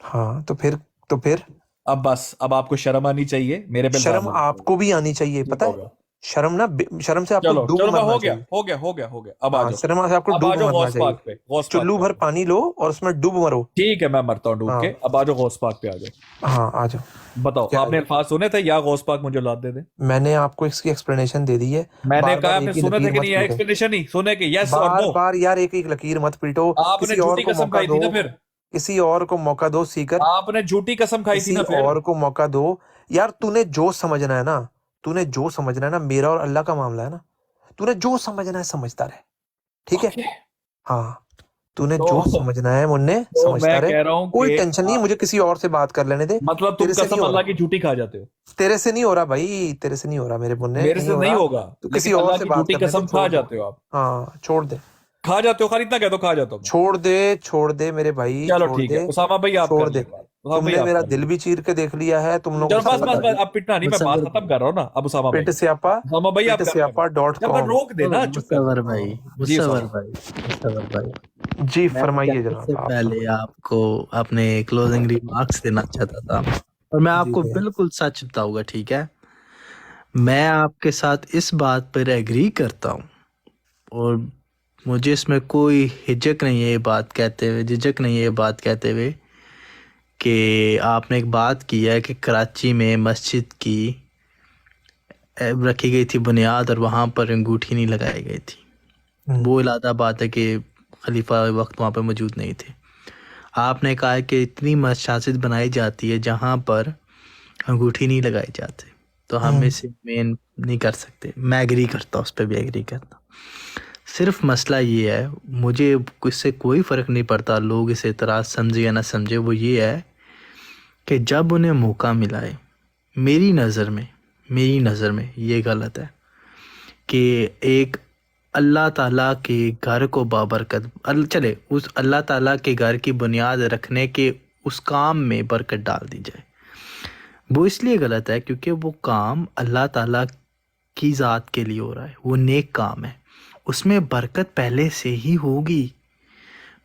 हाँ, तो फिर अब बस, अब आपको शर्म आनी चाहिए, मेरे पे इल्जाम शर्म लगाने की। आपको भी आनी चाहिए, ठीक पता हो है, गया। शर्म ना, शर्म से आपको चलो डूब चलो, मैं मरना हो गया, चाहिए। हो गया, हो गया, हो गया। अब आ हाँ, जाओ, शर्म से आपको अब आ डूब जाओ मरना गौस चाहिए, पाक पे, गौस पाक चुल्लू पे आ भर जाओ। पानी लो और उसमें डूब मरो। ठीक है, मैं मरता हूँ डूब के। हाँ अब आ जाओ गौस पाक पे, आ जाओ। हाँ, आ जाओ। बताओ, क्या आपने है? अल्फाज सुने थे, या गौस पाक मुझे औलाद दे दे? मैंने आपको इसकी एक्सप्लेनेशन दे दी है, मैंने बार कहा, बार आपने एक ही सुने थे लकीर कि मत नहीं? है पीटो, एक्सप्लेनेशन ही सुने कि यस और बार नो? बार यार एक एक लकीर मत पीटो, आपने किसी और झूठी को कसम मौका खाई थी दो, ना फिर? किसी और को मौका दो सीकर, आपने झूठी कसम खाई थी किसी ना फिर? और को मौका दो। यार तूने जो समझना है ना, तूने जो समझना है ना, मेरा और अल्लाह का मामला है ना, तूने जो समझना है समझता रहे, ठीक है? ओके। हाँ, तूने तो जो समझना है मुन्ने तो समझता मैं रहे, कह रहा हूँ कोई कि टेंशन नहीं है, मुझे किसी और से बात कर लेने दे। मतलब तुम तेरे से नहीं कसम हो अल्लाह रहा, की झूठी खा जाते हो? तेरे से नहीं हो रहा भाई, तेरे से नहीं हो रहा मेरे मुन्ने, मेरे नहीं से हो नहीं रहा, होगा, तू लेकिन किसी और अल्लाह से की बात झूठी करने दे, कसम खा छोड़ दे। जाते हो आप। हाँ, छोड़ दे, खा जाते हो, खरीदना कह दो, खा जाता हूँ मैं। छोड़ दे मेरे भाई, चलो छोड़ ठीक है, दे, उसामा भाई आप छोड़ कर ले दे। बात, उसामा भाई तुमने आप मेरा कर दिल ले। भी चीर के देख लिया है, तुम लोगों चलो को बस समझ बस आ बस, गई। अब पिटना नहीं, मैं बात मुसव्वर खत्म भाई, कर रहा हूँ ना। अब उसामा भाई, पिट स्यापा, उसामा भाई आप पिट कर ले बात। स्यापा डॉट जब मैं कॉम। रोक देना, चुप कर। मुसव्वर भाई, जी मुसव्वर उसामा। भाई, मुसव्वर भाई, जी मैं फरमाइए जाने जनाब, से आप पहले फरमाइए। आपको अपने क्लोजिंग रिमार्क्स देना चाहता था, और मैं जी आपको भैया। बिल्कुल सच बताऊंगा, ठीक है? मैं आपके साथ इस बात पर एग्री करता हूँ, और मुझे इसमें कोई हिचक नहीं है ये बात कहते हुए, झिझक नहीं है ये बात कहते हुए कि आपने एक बात की है कि कराची में मस्जिद की रखी गई थी बुनियाद और वहाँ पर अंगूठी नहीं लगाई गई थी। वो इलादा बात है कि खलीफा वक्त वहाँ पर मौजूद नहीं थे। आपने कहा है कि इतनी मस्जिद बनाई जाती है जहाँ पर अंगूठी नहीं लगाई जाती, तो हम इसे मेन नहीं कर सकते। मैं एग्री करता हूँ, उस पर भी एग्री करता हूँ। सिर्फ मसला ये है, मुझे इससे कोई फ़र्क नहीं पड़ता लोग इसे एतराज़ समझे या ना समझे, वो ये है कि जब उन्हें मौका मिला है, मेरी नज़र में ये गलत है कि एक अल्लाह ताला के घर को बाबरकत, चले उस अल्लाह ताला के घर की बुनियाद रखने के उस काम में बरकत डाल दी जाए। वो इसलिए गलत है क्योंकि वो काम अल्लाह ताला की ज़ात के लिए हो रहा है, वो नेक काम है, उसमें बरकत पहले से ही होगी।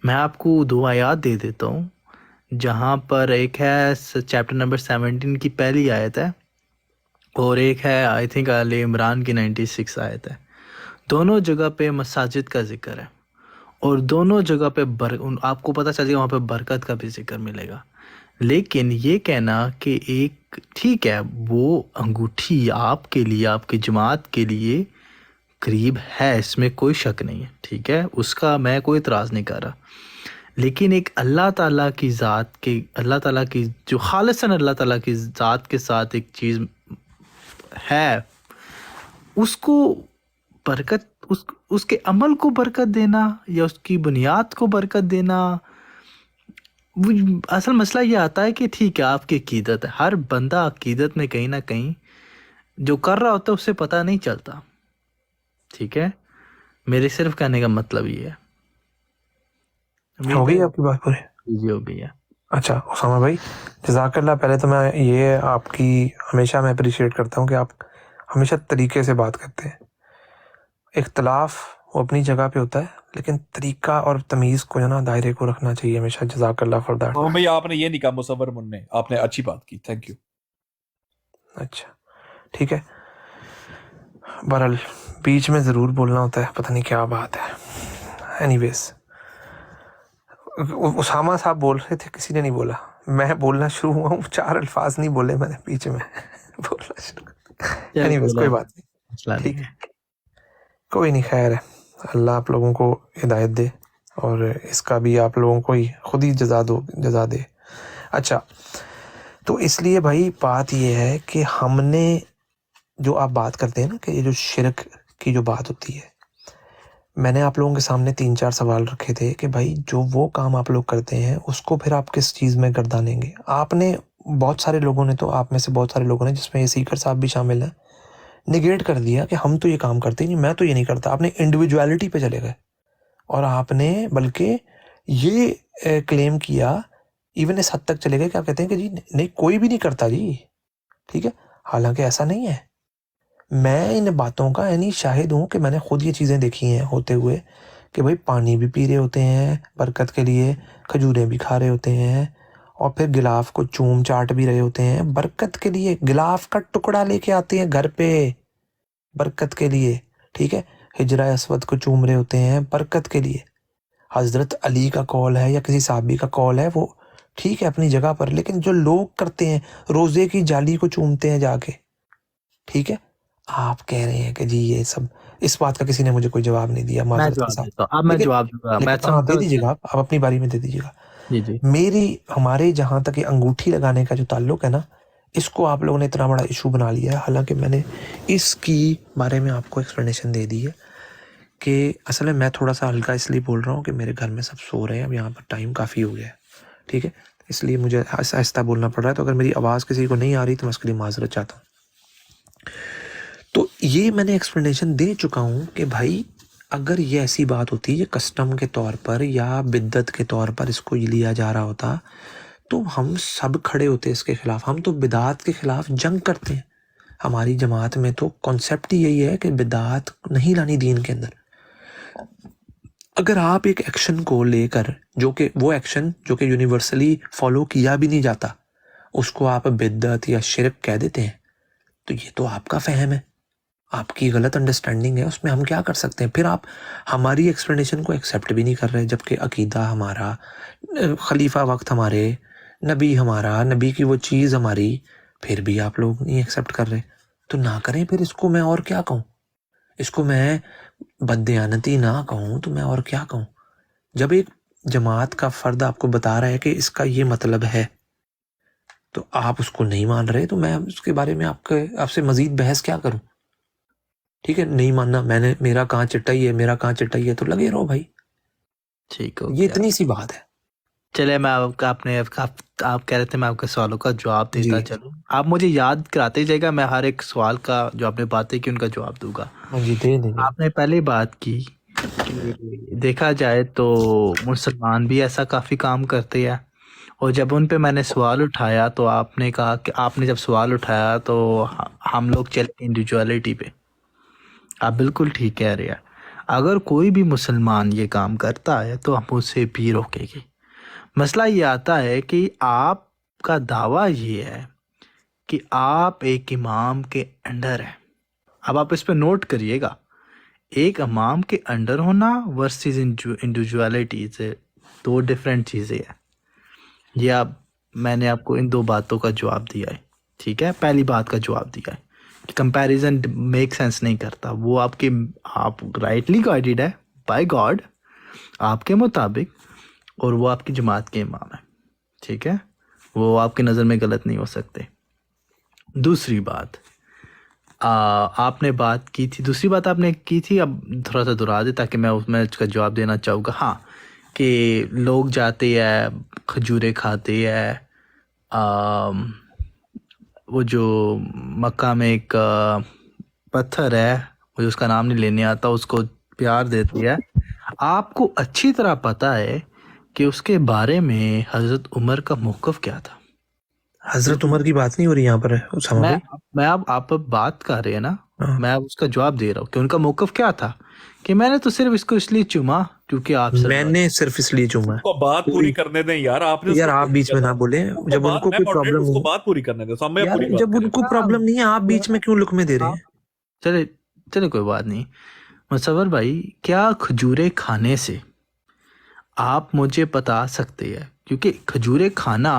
मैं आपको 2 आयत दे देता हूँ, जहाँ पर एक है चैप्टर नंबर 17 की पहली आयत है, और एक है आई थिंक आल इमरान की 96 आयत है। दोनों जगह पे मसाजिद का जिक्र है, और दोनों जगह पे आपको पता चल जाएगा वहाँ पे बरकत का भी जिक्र मिलेगा। लेकिन ये कहना कि एक ठीक है वो अंगूठी आपके लिए, आपकी जमात के लिए करीब है, इसमें कोई शक नहीं है, ठीक है, उसका मैं कोई इतराज़ नहीं कर रहा। लेकिन एक अल्लाह ताला की ज़ात के, अल्लाह ताला की जो खालिसन अल्लाह ताला की ज़ात के साथ एक चीज़ है, उसको बरकत, उसके अमल को बरकत देना या उसकी बुनियाद को बरकत देना, असल मसला ये आता है कि ठीक है आपकी अकीदत है, हर बंदा अकीदत में कहीं ना कहीं जो कर रहा होता है उससे पता नहीं चलता, ठीक है। मेरे सिर्फ कहने का मतलब ये है। हो गई आपकी बात पूरी? जी हो गई है। अच्छा उसामा भाई, जज़ाकल्लाह। पहले तो मैं ये आपकी हमेशा मैं अप्रिशिएट करता हूँ कि आप हमेशा तरीके से बात करते हैं। इख्तलाफ वो अपनी जगह पे होता है, लेकिन तरीका और तमीज़ को ना दायरे को रखना चाहिए हमेशा। जज़ाकल्लाह फॉर दैट। भाई आपने ये नहीं कहा मुसव्वर मुन्ने, आपने अच्छी बात की, थैंक यू। अच्छा ठीक है, बहरहाल बीच में ज़रूर बोलना होता है, पता नहीं क्या बात है। एनीवेज, उसामा साहब बोल रहे थे, किसी ने नहीं बोला, मैं बोलना शुरू हुआ हूँ, 4 अल्फाज नहीं बोले मैंने बीच में बोलना शुरू। एनीवेज कोई बात नहीं, ठीक है, कोई नहीं, खैर है। अल्लाह आप लोगों को हिदायत दे और इसका भी आप लोगों को ही खुद ही जज़ा दे। अच्छा, तो इसलिए भाई बात ये है कि हमने जो आप बात करते हैं ना कि ये जो शिरक की जो बात होती है, मैंने आप लोगों के सामने 3-4 सवाल रखे थे कि भाई जो वो काम आप लोग करते हैं उसको फिर आप किस चीज़ में गर्दानेंगे। आपने बहुत सारे लोगों ने, तो आप में से बहुत सारे लोगों ने, जिसमें ये सीकर साहब भी शामिल हैं, निगेट कर दिया कि हम तो ये काम करते ही नहीं, मैं तो ये नहीं करता। आपने इंडिविजुअलिटी पे चले गए और आपने बल्कि ये क्लेम किया, इवन इस हद तक चले गए, क्या कहते हैं कि जी नहीं कोई भी नहीं करता जी, ठीक है। हालांकि ऐसा नहीं है। मैं इन बातों का यानी शाहिद हूँ कि मैंने खुद ये चीज़ें देखी हैं होते हुए कि भाई पानी भी पी रहे होते हैं बरकत के लिए, खजूरें भी खा रहे होते हैं और फिर गिलाफ को चूम चाट भी रहे होते हैं बरकत के लिए। गिलाफ का टुकड़ा लेके आते हैं घर पे बरकत के लिए, ठीक है। हिजरा अस्वद को चूम रहे होते हैं बरकत के लिए। हजरत अली का कौल है या किसी साहबी का कौल है, वो ठीक है अपनी जगह पर, लेकिन जो लोग करते हैं रोजे की जाली को चूमते हैं जाके, ठीक है। आप कह रहे हैं कि जी ये सब, इस बात का किसी ने मुझे कोई जवाब नहीं दिया, मैं माजरत के जवाब साथ। देता हूँ, अब मैं लेकिन जवाब दूंगा, मैं हाँ दे समझा। दीजिएगा, आप अपनी बारी में दे दीजिएगा। जी जी हमारे जहाँ तक ये अंगूठी लगाने का जो ताल्लुक है ना, इसको आप लोगों ने इतना बड़ा इशू बना लिया है। हालांकि मैंने इसकी बारे में आपको एक्सप्लेनेशन दे दी है कि असल में मैं थोड़ा सा हल्का इसलिए बोल रहा हूँ कि मेरे घर में सब सो रहे हैं, अब यहाँ पर टाइम काफ़ी हो गया है, ठीक है, इसलिए मुझे आहिस्ता बोलना पड़ रहा है। तो अगर मेरी आवाज़ किसी को नहीं आ रही तो मैं उसके लिए माजरत चाहता हूँ। तो ये मैंने एक्सप्लेनेशन दे चुका हूँ कि भाई अगर ये ऐसी बात होती, ये कस्टम के तौर पर या बिद्दत के तौर पर इसको ये लिया जा रहा होता, तो हम सब खड़े होते इसके खिलाफ। हम तो बिदात के खिलाफ जंग करते हैं। हमारी जमात में तो कॉन्सेप्ट ही यही है कि बिदात नहीं लानी दीन के अंदर। अगर आप एक एक्शन को लेकर, जो कि वो एक्शन जो कि यूनिवर्सली फॉलो किया भी नहीं जाता, उसको आप बिद्दत या शिरक कह देते हैं, तो ये तो आपका फहम है, आपकी गलत अंडरस्टैंडिंग है, उसमें हम क्या कर सकते हैं। फिर आप हमारी एक्सप्लेनेशन को एक्सेप्ट भी नहीं कर रहे, जबकि अकीदा हमारा, खलीफा वक्त हमारे, नबी हमारा, नबी की वो चीज़ हमारी, फिर भी आप लोग नहीं एक्सेप्ट कर रहे। तो ना करें फिर, इसको मैं और क्या कहूँ, इसको मैं बददयानती ना कहूँ तो मैं और क्या कहूँ। जब एक जमात का फ़र्द आपको बता रहा है कि इसका ये मतलब है, तो आप उसको नहीं मान रहे, तो मैं उसके बारे में आपसे मज़ीद बहस क्या करूँ, ठीक है। नहीं मानना, मैंने, मेरा कहाँ चिट्टाई है, मेरा कहाँ चिट्टाई है, तो लगे रहो भाई, ठीक हो ये गया। इतनी सी बात है। चले, मैं आप कह रहे थे मैं आपके सवालों का जवाब देता जी चलूं, आप मुझे याद कराते जाएगा, मैं हर एक सवाल का जो आपने बातें की उनका जवाब दूंगा। हाँ जी, दे देंगे। आपने पहले बात की कि देखा जाए तो मुसलमान भी ऐसा काफ़ी काम करते हैं, और जब उन पे मैंने सवाल उठाया तो आपने कहा कि आपने जब सवाल उठाया तो हम लोग चले इंडिविजुअलिटी पे। आप बिल्कुल ठीक कह रहे हैं, अगर कोई भी मुसलमान ये काम करता है तो हम उसे भी रोकेंगे। मसला ये आता है कि आपका दावा ये है कि आप एक इमाम के अंडर हैं। अब आप इस पे नोट करिएगा, एक इमाम के अंडर होना वर्सेस इंडिविजुअलिटी से 2 डिफरेंट चीज़ें हैं। ये मैंने आपको इन 2 बातों का जवाब दिया है, ठीक है, पहली बात का जवाब दिया है। कंपैरिजन मेक सेंस नहीं करता। वो आप राइटली गाइडेड है बाय गॉड आपके मुताबिक, और वो आपकी जमात के इमाम है, ठीक है, वो आपकी नज़र में गलत नहीं हो सकते। दूसरी बात आपने बात की थी, दूसरी बात आपने की थी, अब थोड़ा सा दोहरा दे ताकि मैं उसमें उसका जवाब देना चाहूँगा। हाँ, कि लोग जाते हैं, खजूरें खाते हैं, वो जो मक्का में एक पत्थर है, मुझे उसका नाम नहीं लेने आता, उसको प्यार देती है। आपको अच्छी तरह पता है कि उसके बारे में हज़रत उमर का मौक़िफ़ क्या था। हजरत उमर की बात नहीं हो रही यहाँ पर उसामा भाई। मैं अब आप अब बात कर रहे हैं ना, हाँ। मैं अब उसका जवाब दे रहा हूँ कि उनका मौक़िफ़ क्या था, कि मैंने तो सिर्फ इसको इसलिए चुमा क्योंकि आप मैंने सिर्फ इसलिए चूमा है। उसको बात पूरी करने दें यार, आपने यार उसको आप बीच में ना बोले, उसको जब बात- उनको मैं कोई moderator, प्रॉब्लम उसको नहीं बात पूरी करने दो, सामने यार, पूरी बात जब करें। उनको प्रॉब्लम नहीं है आप बीच में क्यों लुकमे दे रहे हैं? चले चले कोई बात नहीं। मुसव्वर भाई, क्या खजूरें खाने से आप मुझे बता सकते हैं, क्योंकि खजूरें खाना,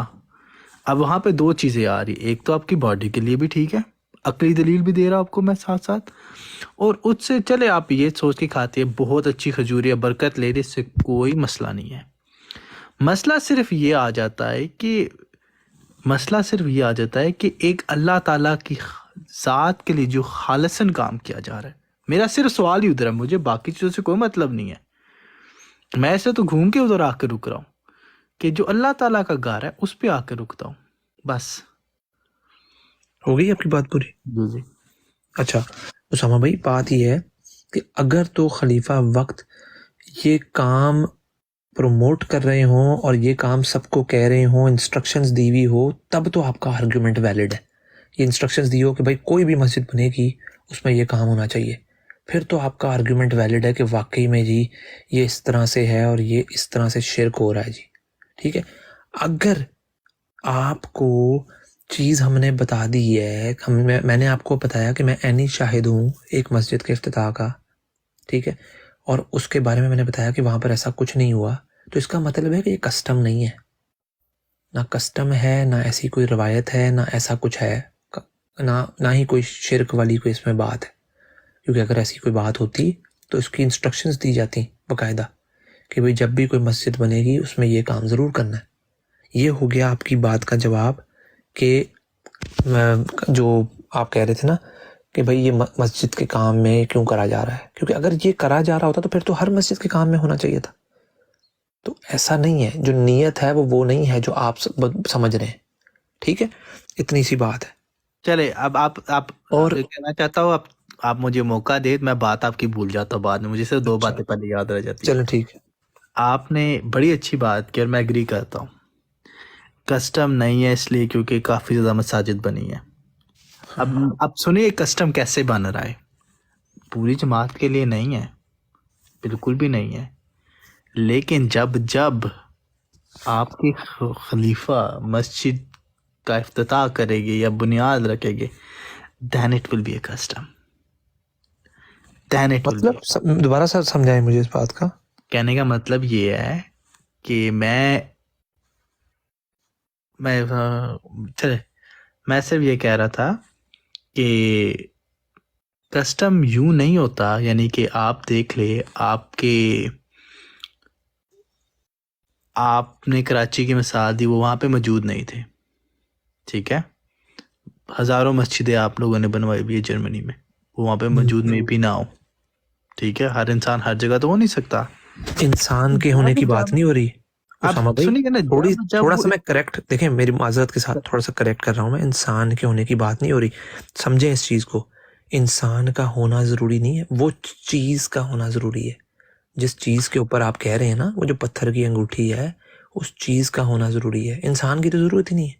अब वहाँ पे दो चीज़ें आ रही, एक तो आपकी बॉडी के लिए भी ठीक है, अकली दलील भी दे रहा आपको मैं साथ साथ, और उससे चले आप ये सोच के खाते हैं बहुत अच्छी खजूरें बरकत ले रही, इससे कोई मसला नहीं है। मसला सिर्फ ये आ जाता है कि एक अल्लाह ताला की ज़ात के लिए जो खालिसन काम किया जा रहा है, मेरा सिर्फ सवाल ही उधर है, मुझे बाकी चीज़ों से कोई मतलब नहीं है। मैं ऐसे तो घूम के उधर आकर रुक रहा हूँ कि जो अल्लाह ताला का घर है उस पे आकर रुकता हूँ, बस। हो गई आपकी बात पूरी? जी। अच्छा उसामा भाई, बात यह है कि अगर तो खलीफा वक्त ये काम प्रमोट कर रहे हों और ये काम सबको कह रहे हों, इंस्ट्रक्शंस दी हुई हो, तब तो आपका आर्गुमेंट वैलिड है। ये इंस्ट्रक्शंस दी हो कि भाई कोई भी मस्जिद बनेगी उसमें ये काम होना चाहिए, फिर तो आपका आर्गुमेंट वैलिड है कि वाकई में जी ये इस तरह से है और ये इस तरह से शिरक हो रहा है जी, ठीक है। अगर आपको चीज़ हमने बता दी है, मैंने आपको बताया कि मैं ऐनी शाहिद हूँ एक मस्जिद के इफ्तिताह का, ठीक है, और उसके बारे में मैंने बताया कि वहाँ पर ऐसा कुछ नहीं हुआ, तो इसका मतलब है कि ये कस्टम नहीं है, ना कस्टम है, ना ऐसी कोई रवायत है, ना ऐसा कुछ है, ना ही कोई शिरक वाली कोई इसमें बात है। क्योंकि अगर ऐसी कोई बात होती तो इसकी इंस्ट्रक्शंस दी जाती बाकायदा कि भाई जब भी कोई मस्जिद बनेगी उसमें ये काम ज़रूर करना है। ये हो गया आपकी बात का जवाब कि जो आप कह रहे थे ना कि भाई ये मस्जिद के काम में क्यों करा जा रहा है, क्योंकि अगर ये करा जा रहा होता तो फिर तो हर मस्जिद के काम में होना चाहिए था। तो ऐसा नहीं है, जो नीयत है वो नहीं है जो आप समझ रहे हैं, ठीक है, इतनी सी बात है। चले अब आप और कहना चाहता हूँ, आप मुझे मौका दे, मैं बात आपकी भूल जाता हूँ बाद में, मुझे सिर्फ दो बातें पहले याद रह जाती है। चलो ठीक है, आपने बड़ी अच्छी बात की और मैं एग्री करता हूँ। कस्टम नहीं है इसलिए क्योंकि काफ़ी ज़्यादा मसाजिद बनी है। अब सुनिए कस्टम कैसे बन रहा है, पूरी जमात के लिए नहीं है, बिल्कुल भी नहीं है, लेकिन जब आपकी खलीफा मस्जिद का इफ्तिताह करेगी या बुनियाद रखेगी, then it will be a custom, then it will be। मतलब दोबारा सर समझाएं मुझे इस बात का। कहने का मतलब ये है कि मैं सिर्फ ये कह रहा था कि कस्टम यूं नहीं होता, यानी कि आप देख ले, आपने कराची की मिसाल दी, वो वहाँ पे मौजूद नहीं थे, ठीक है, हज़ारों मस्जिदें आप लोगों ने बनवाई हुई है जर्मनी में, वो वहाँ पे मौजूद में भी ना हो, ठीक है, हर इंसान हर जगह तो हो नहीं सकता। इंसान के होने की बात नहीं हो रही उसामा भाई, थोड़ा सा मैं करेक्ट, देखें मेरी माजरत के साथ थोड़ा सा करेक्ट कर रहा हूँ मैं, इंसान के होने की बात नहीं हो रही, समझें इस चीज़ को। इंसान का होना ज़रूरी नहीं है, वो चीज़ का होना ज़रूरी है। जिस चीज़ के ऊपर आप कह रहे हैं ना, वो जो पत्थर की अंगूठी है, उस चीज़ का होना ज़रूरी है, इंसान की तो ज़रूरत ही नहीं है।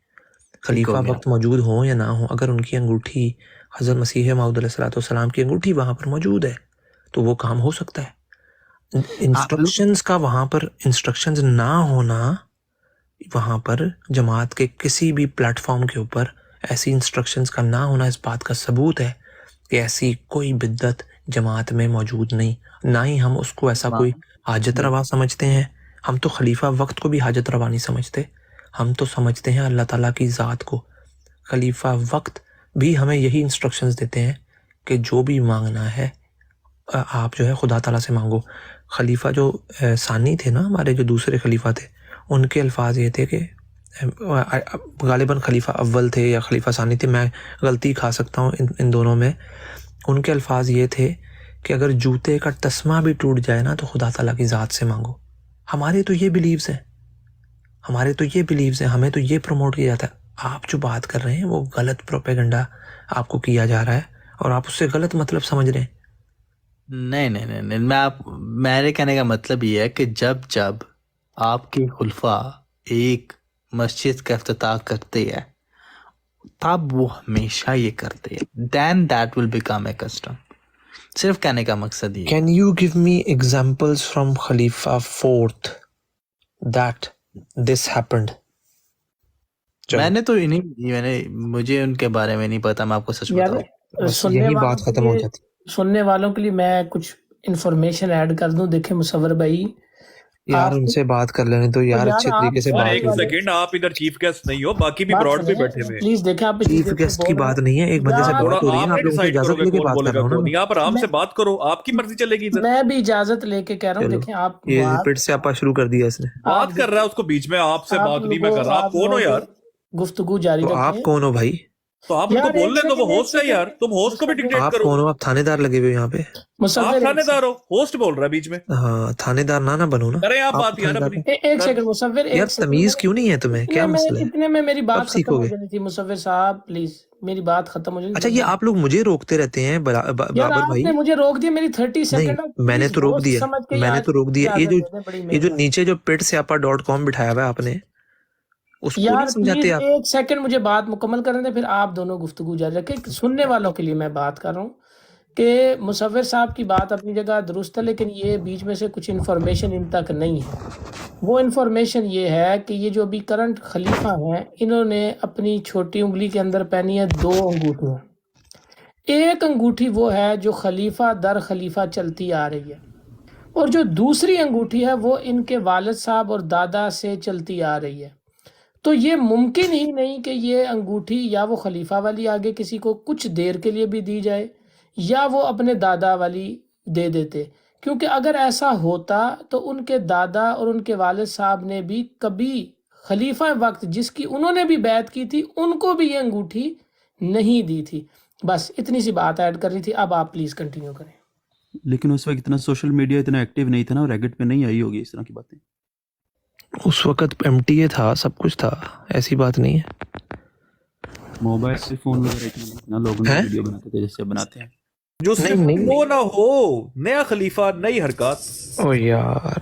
खलीफा वक्त मौजूद हो या ना हो, अगर उनकी अंगूठी हज़रत मसीह मौऊद अलैहिस्सलाम की अंगूठी वहाँ पर मौजूद है तो वो काम हो सकता है। इंस्ट्रक्शंस का वहाँ पर इंस्ट्रक्शंस ना होना, वहाँ पर जमात के किसी भी प्लेटफॉर्म के ऊपर ऐसी इंस्ट्रक्शंस का ना होना इस बात का सबूत है कि ऐसी कोई बिद्दत जमात में मौजूद नहीं, ना ही हम उसको ऐसा कोई हाजत रवा समझते हैं। हम तो खलीफा वक्त को भी हाजत रवा नहीं समझते, हम तो समझते हैं अल्लाह ताला की ज़ात को। खलीफा वक्त भी हमें यही इंस्ट्रक्शंस देते हैं कि जो भी मांगना है आप जो है खुदा ताला से मांगो। खलीफा जो सानी थे ना, हमारे जो दूसरे खलीफा थे, उनके अल्फाज ये थे कि गालिबन खलीफा अव्वल थे या खलीफा सानी थे, मैं गलती खा सकता हूँ इन दोनों में। उनके अल्फाज ये थे कि अगर जूते का तस्मा भी टूट जाए ना तो खुदा ताला की ज़ात से मांगो। हमारे तो ये बिलीव्स हैं, हमें तो ये प्रमोट किया जाता है। आप जो बात कर रहे हैं वो गलत प्रोपेगेंडा आपको किया जा रहा है और आप उससे गलत मतलब समझ रहे हैं। नहीं, मेरे कहने का मतलब ये है कि जब आपके खुलफा एक मस्जिद का इफ्तिताह करते हैं तब वो हमेशा ये करते हैं, then that will become a custom। सिर्फ कहने का मकसद ये है। Can you give me examples from Khalifa IV that this happened? मुझे उनके बारे में नहीं पता, मैं आपको सच यार बताऊं। बस सुनने यही वालों बात के खत्म हो लिए जाती। सुनने वालों के लिए मैं कुछ इंफॉर्मेशन ऐड कर दूं। देखें मुसव्वर भाई, यार आप उनसे बात कर लेने तो यार, यार अच्छे आप तरीके से और बात एक हो। सेकंड, आप इधर चीफ गेस्ट नहीं हो, बाकी भी बात ब्रॉड पे सुनिए बैठे हुए हैं। प्लीज। देखें आप चीफ गेस्ट की बात नहीं है, एक बंदे से यार थोड़ा बात हो रही है, आप आप लोगों से डिसाइड इजाजत करोगे लेके कौन बात कर बोलेगा रहा हूँ कौन ना नहीं। आप आराम मैं से बात करो, आपकी मर्जी चलेगी इधर। मैं भी इजाजत लेके कह रहा हूँ। चलो, देखें आप ये बात फिर से आपा शुरू कर दिया इसने। बात कर रहा है उसको बीच में, आपसे आप बात नहीं मैं कर रहा। आप आप कौन हो लोग यार? गुफ्तगू जारी तो आप रखें। कौन हो भाई? तो आप उनको यार एक बोलने दो, वो सेकंड, एक होस्ट है यार, सेकंड तुम होस्ट को भी मुसव्विर डिक्टेट आप करो। कौन हो? आप थानेदार लगे हुए हो यहाँ पे। आप मुसव्विर एक थानेदार हो, होस्ट बोल रहा है बीच में। हाँ, थानेदार ना बनो ना। करें आप आप बात यार थानेदार अपनी। एक सेकंड मुसव्विर, यार, एक सेकंड। तमीज क्यों नहीं है तुम्हें? क्या मसला है? इतने में मेरी कब बात खत्म हो सीखोगे? जानी थी मुसव्विर साहब, प्लीज मेरी बात खत्म हो जानी अच्छा, थी। ये आप लोग मुझे रोकते रहते हैं यार बाबर भाई। आपने मुझे रोक दिया, मेरी 30 नहीं, सेकंड। मैंने तो रोक दिया, समझ के मैंने यार तो रोक दिया। ये इजाजत दे दें, बड़ी जो मेहरबानी। नीचे जो pitsyapa.com बिठाया हुआ है आपने, उसको नहीं यार समझाते प्लीज आप? एक सेकंड मुझे बात मुकम्मल करने दें, फिर आप दोनों गुफ्तगू जारी रखें। सुनने वालों के लिए मैं बात कर रहा हूँ कि मुसव्विर साहब की बात अपनी जगह दुरुस्त है, लेकिन ये बीच में से कुछ इन्फॉर्मेशन इन तक नहीं है। वो इन्फॉर्मेशन ये है कि ये जो अभी करंट खलीफा हैं, इन्होंने अपनी छोटी उंगली के अंदर पहनी है 2 अंगूठियाँ। एक अंगूठी वो है जो खलीफा दर खलीफा चलती आ रही है, और जो दूसरी अंगूठी है वो इनके वालिद साहब और दादा से चलती आ रही है। तो ये मुमकिन ही नहीं कि ये अंगूठी या वो खलीफा वाली आगे किसी को कुछ देर के लिए भी दी जाए, या वो अपने दादा वाली दे देते, क्योंकि अगर ऐसा होता तो उनके दादा और उनके वालिद साहब ने भी कभी खलीफा वक्त जिसकी उन्होंने भी बैत की थी, उनको भी ये अंगूठी नहीं दी थी। बस इतनी सी बात ऐड कर रही थी। अब आप प्लीज कंटिन्यू करें। लेकिन उस वक्त इतना सोशल मीडिया इतना एक्टिव नहीं था ना, और रेडिट पे नहीं आई होगी इस तरह की बातें। उस वक्त MTA था, सब कुछ था, ऐसी बात नहीं है। मोबाइल से फोन वगैरह इतना लोग हैं? वीडियो बनाते थे जैसे बनाते हैं। जो सिर्फ नहीं, वो ना हो, नया खलीफा नई हरकत। ओ यार,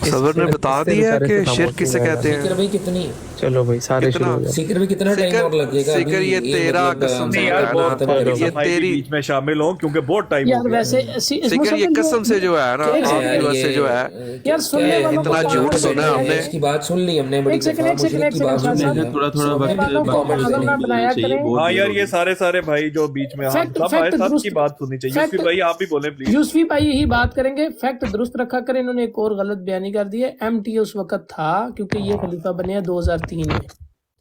सदर ने बता दिया कि शिर्क किसे कहते सीकर हैं। भाई कितनी चलो भाई, सारे कितना? शुरू हो गए। सीकर भी कितना टाइम और लगेगा? सीकर अभी ये तेरा मतलब, कसम से नहीं यार, है बहुत ना, ये ये तेरी बीच में शामिल हो क्योंकि बहुत टाइम हो यार गया। वैसे सीकर ये कसम से जो है ना, एक आपकी सेकंड, वजह से जो है यार सुनने वालों इतना को झूठ सुना है हमने। इसकी बात सुन ली हमने, बड़ी एक सेकंड, मुशरिक की बात सुन ली साहब, है। थोड़ा थोड़ा सुनने वक्त वालों को बाकी पागल ना बनाया चाहिए, करें। बहुत हाँ यार, देर ये सारे भाई जो बीच में, हाँ फैक्ट- सब फैक्ट आए, सब दुरुस्त- की बात सुननी चाहिए। फैक्ट- यूसुफ भाई आप भी बोले प्लीज। यूसुफी भाई यही बात करेंगे, फैक्ट दुरुस्त रखा करें। इन्होंने एक और गलत बयानी कर दी है। MTA उस वक्त था क्योंकि ये खलीफा बने हैं 2003 में,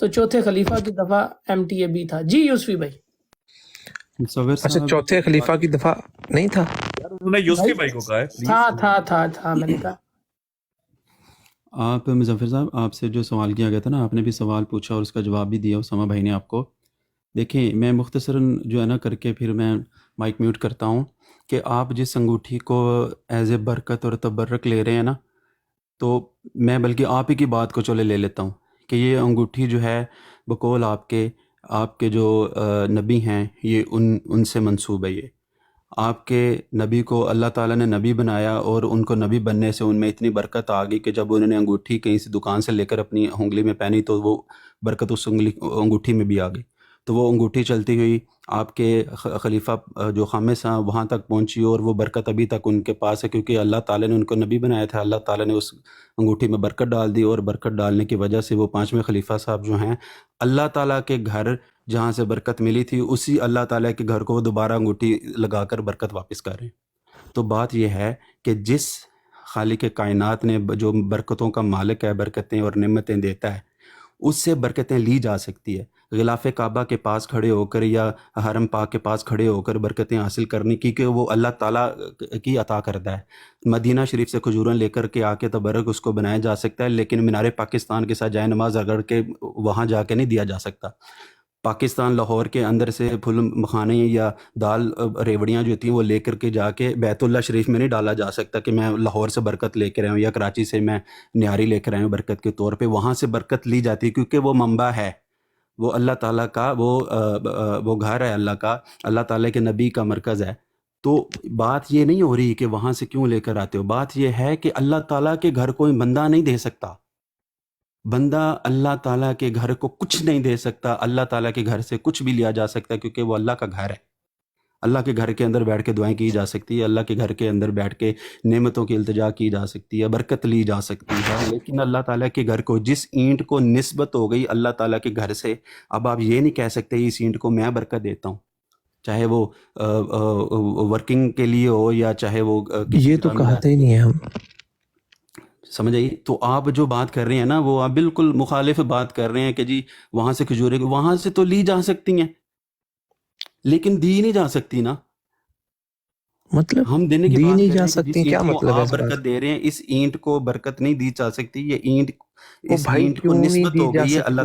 तो चौथे खलीफा की दफा MTA भी था। जी यूसुफी भाई। मुसव्विर अच्छा, साहब चौथे खलीफा की दफा नहीं था? उन्होंने यूसुफ भाई को कहा है please। था मैंने कहा। आप मुजफ्फर साहब, आपसे जो सवाल किया गया था ना, आपने भी सवाल पूछा और उसका जवाब भी दिया उसामा भाई ने आपको। देखिए, मैं मुख्तसरन जो है ना करके फिर मैं माइक म्यूट करता हूँ कि आप जिस अंगूठी को एज ए बरकत और तबर्रक ले रहे हैं ना, तो मैं बल्कि आप ही की बात को चले ले लेता हूँ कि ये अंगूठी जो है बकौल आपके जो नबी हैं, ये उनसे मंसूब है। ये आपके नबी को अल्लाह ताला ने नबी बनाया और उनको नबी बनने से उनमें इतनी बरकत आ गई कि जब उन्होंने अंगूठी कहीं से दुकान से लेकर अपनी उंगली में पहनी तो वो बरकत उस अंगूठी में भी आ गई। तो वो अंगूठी चलती हुई आपके खलीफा जो खामिस हैं वहाँ तक पहुँची और वो बरकत अभी तक उनके पास है, क्योंकि अल्लाह ताला ने उनको नबी बनाया था। अल्लाह ताला ने उस अंगूठी में बरकत डाल दी और बरकत डालने की वजह से वो 5वें खलीफा साहब जो हैं, अल्लाह ताला के घर जहाँ से बरकत मिली थी उसी अल्लाह ताला के घर को वो दोबारा अंगूठी लगाकर बरकत वापस कर रहे हैं। तो बात यह है कि जिस खालिक कायनात ने जो बरकतों का मालिक है, बरकतें और नेमतें देता है, उससे बरकतें ली जा सकती है। गिलाफ काबा के पास खड़े होकर या हरम पाक के पास खड़े होकर बरकतें हासिल करनी, क्योंकि वो अल्लाह ताला की अता करता है। मदीना शरीफ से खजूरें लेकर के आके तबरक उसको बनाया जा सकता है, लेकिन मीनार पाकिस्तान के साथ जाए नमाज रगड़ के वहाँ जाके नहीं दिया जा सकता। पाकिस्तान लाहौर के अंदर से फुल मखाने या दाल रेवड़ियाँ जो होती हैं वो लेकर के जाके बैतुल्ला शरीफ में नहीं डाला जा सकता कि मैं लाहौर से बरकत लेकर आया हूँ या कराची से मैं न्यारी लेकर आया हूँ बरकत के तौर पे। वहाँ से बरकत ली जाती है क्योंकि वो मंबा है, वो अल्लाह ताला का वो घर है, अल्लाह ताला के नबी का मरकज़ है। तो बात ये नहीं हो रही कि वहाँ से क्यों लेकर आते हो, बात ये है कि अल्लाह ताला के घर कोई बंदा नहीं दे सकता। बंदा अल्लाह ताला के घर को कुछ नहीं दे सकता। अल्लाह ताला के घर से कुछ भी लिया जा सकता है क्योंकि वो अल्लाह का घर है। अल्लाह के घर के अंदर बैठ के दुआएं की जा सकती है, अल्लाह के घर के अंदर बैठ के नेमतों की इल्तिजा की जा सकती है, बरकत ली जा सकती है। लेकिन अल्लाह ताला के घर को, जिस ईंट को निस्बत हो गई अल्लाह ताला के घर से, अब आप ये नहीं कह सकते इस ईंट को मैं बरकत देता हूँ, चाहे वो वर्किंग के लिए हो या चाहे वो ये तो कहते ही नहीं है हम। समझ आई? तो आप जो बात कर रहे हैं ना, वो आप बिल्कुल मुखालिफ बात कर रहे हैं कि जी वहां से खजूरें, वहां से तो ली जा सकती हैं लेकिन दी नहीं जा सकती ना। मतलब हम देने की दी बात नहीं कर जा रहे हैं कि सकती, जिस क्या ईंट को मतलब है आप इस बरकत बात? दे रहे हैं, इस ईंट को बरकत नहीं दी जा सकती। ये ईंट ओ इस भाई ईंट को क्यों नहीं निस्बत दी हो जा गई है सकती? अल्लाह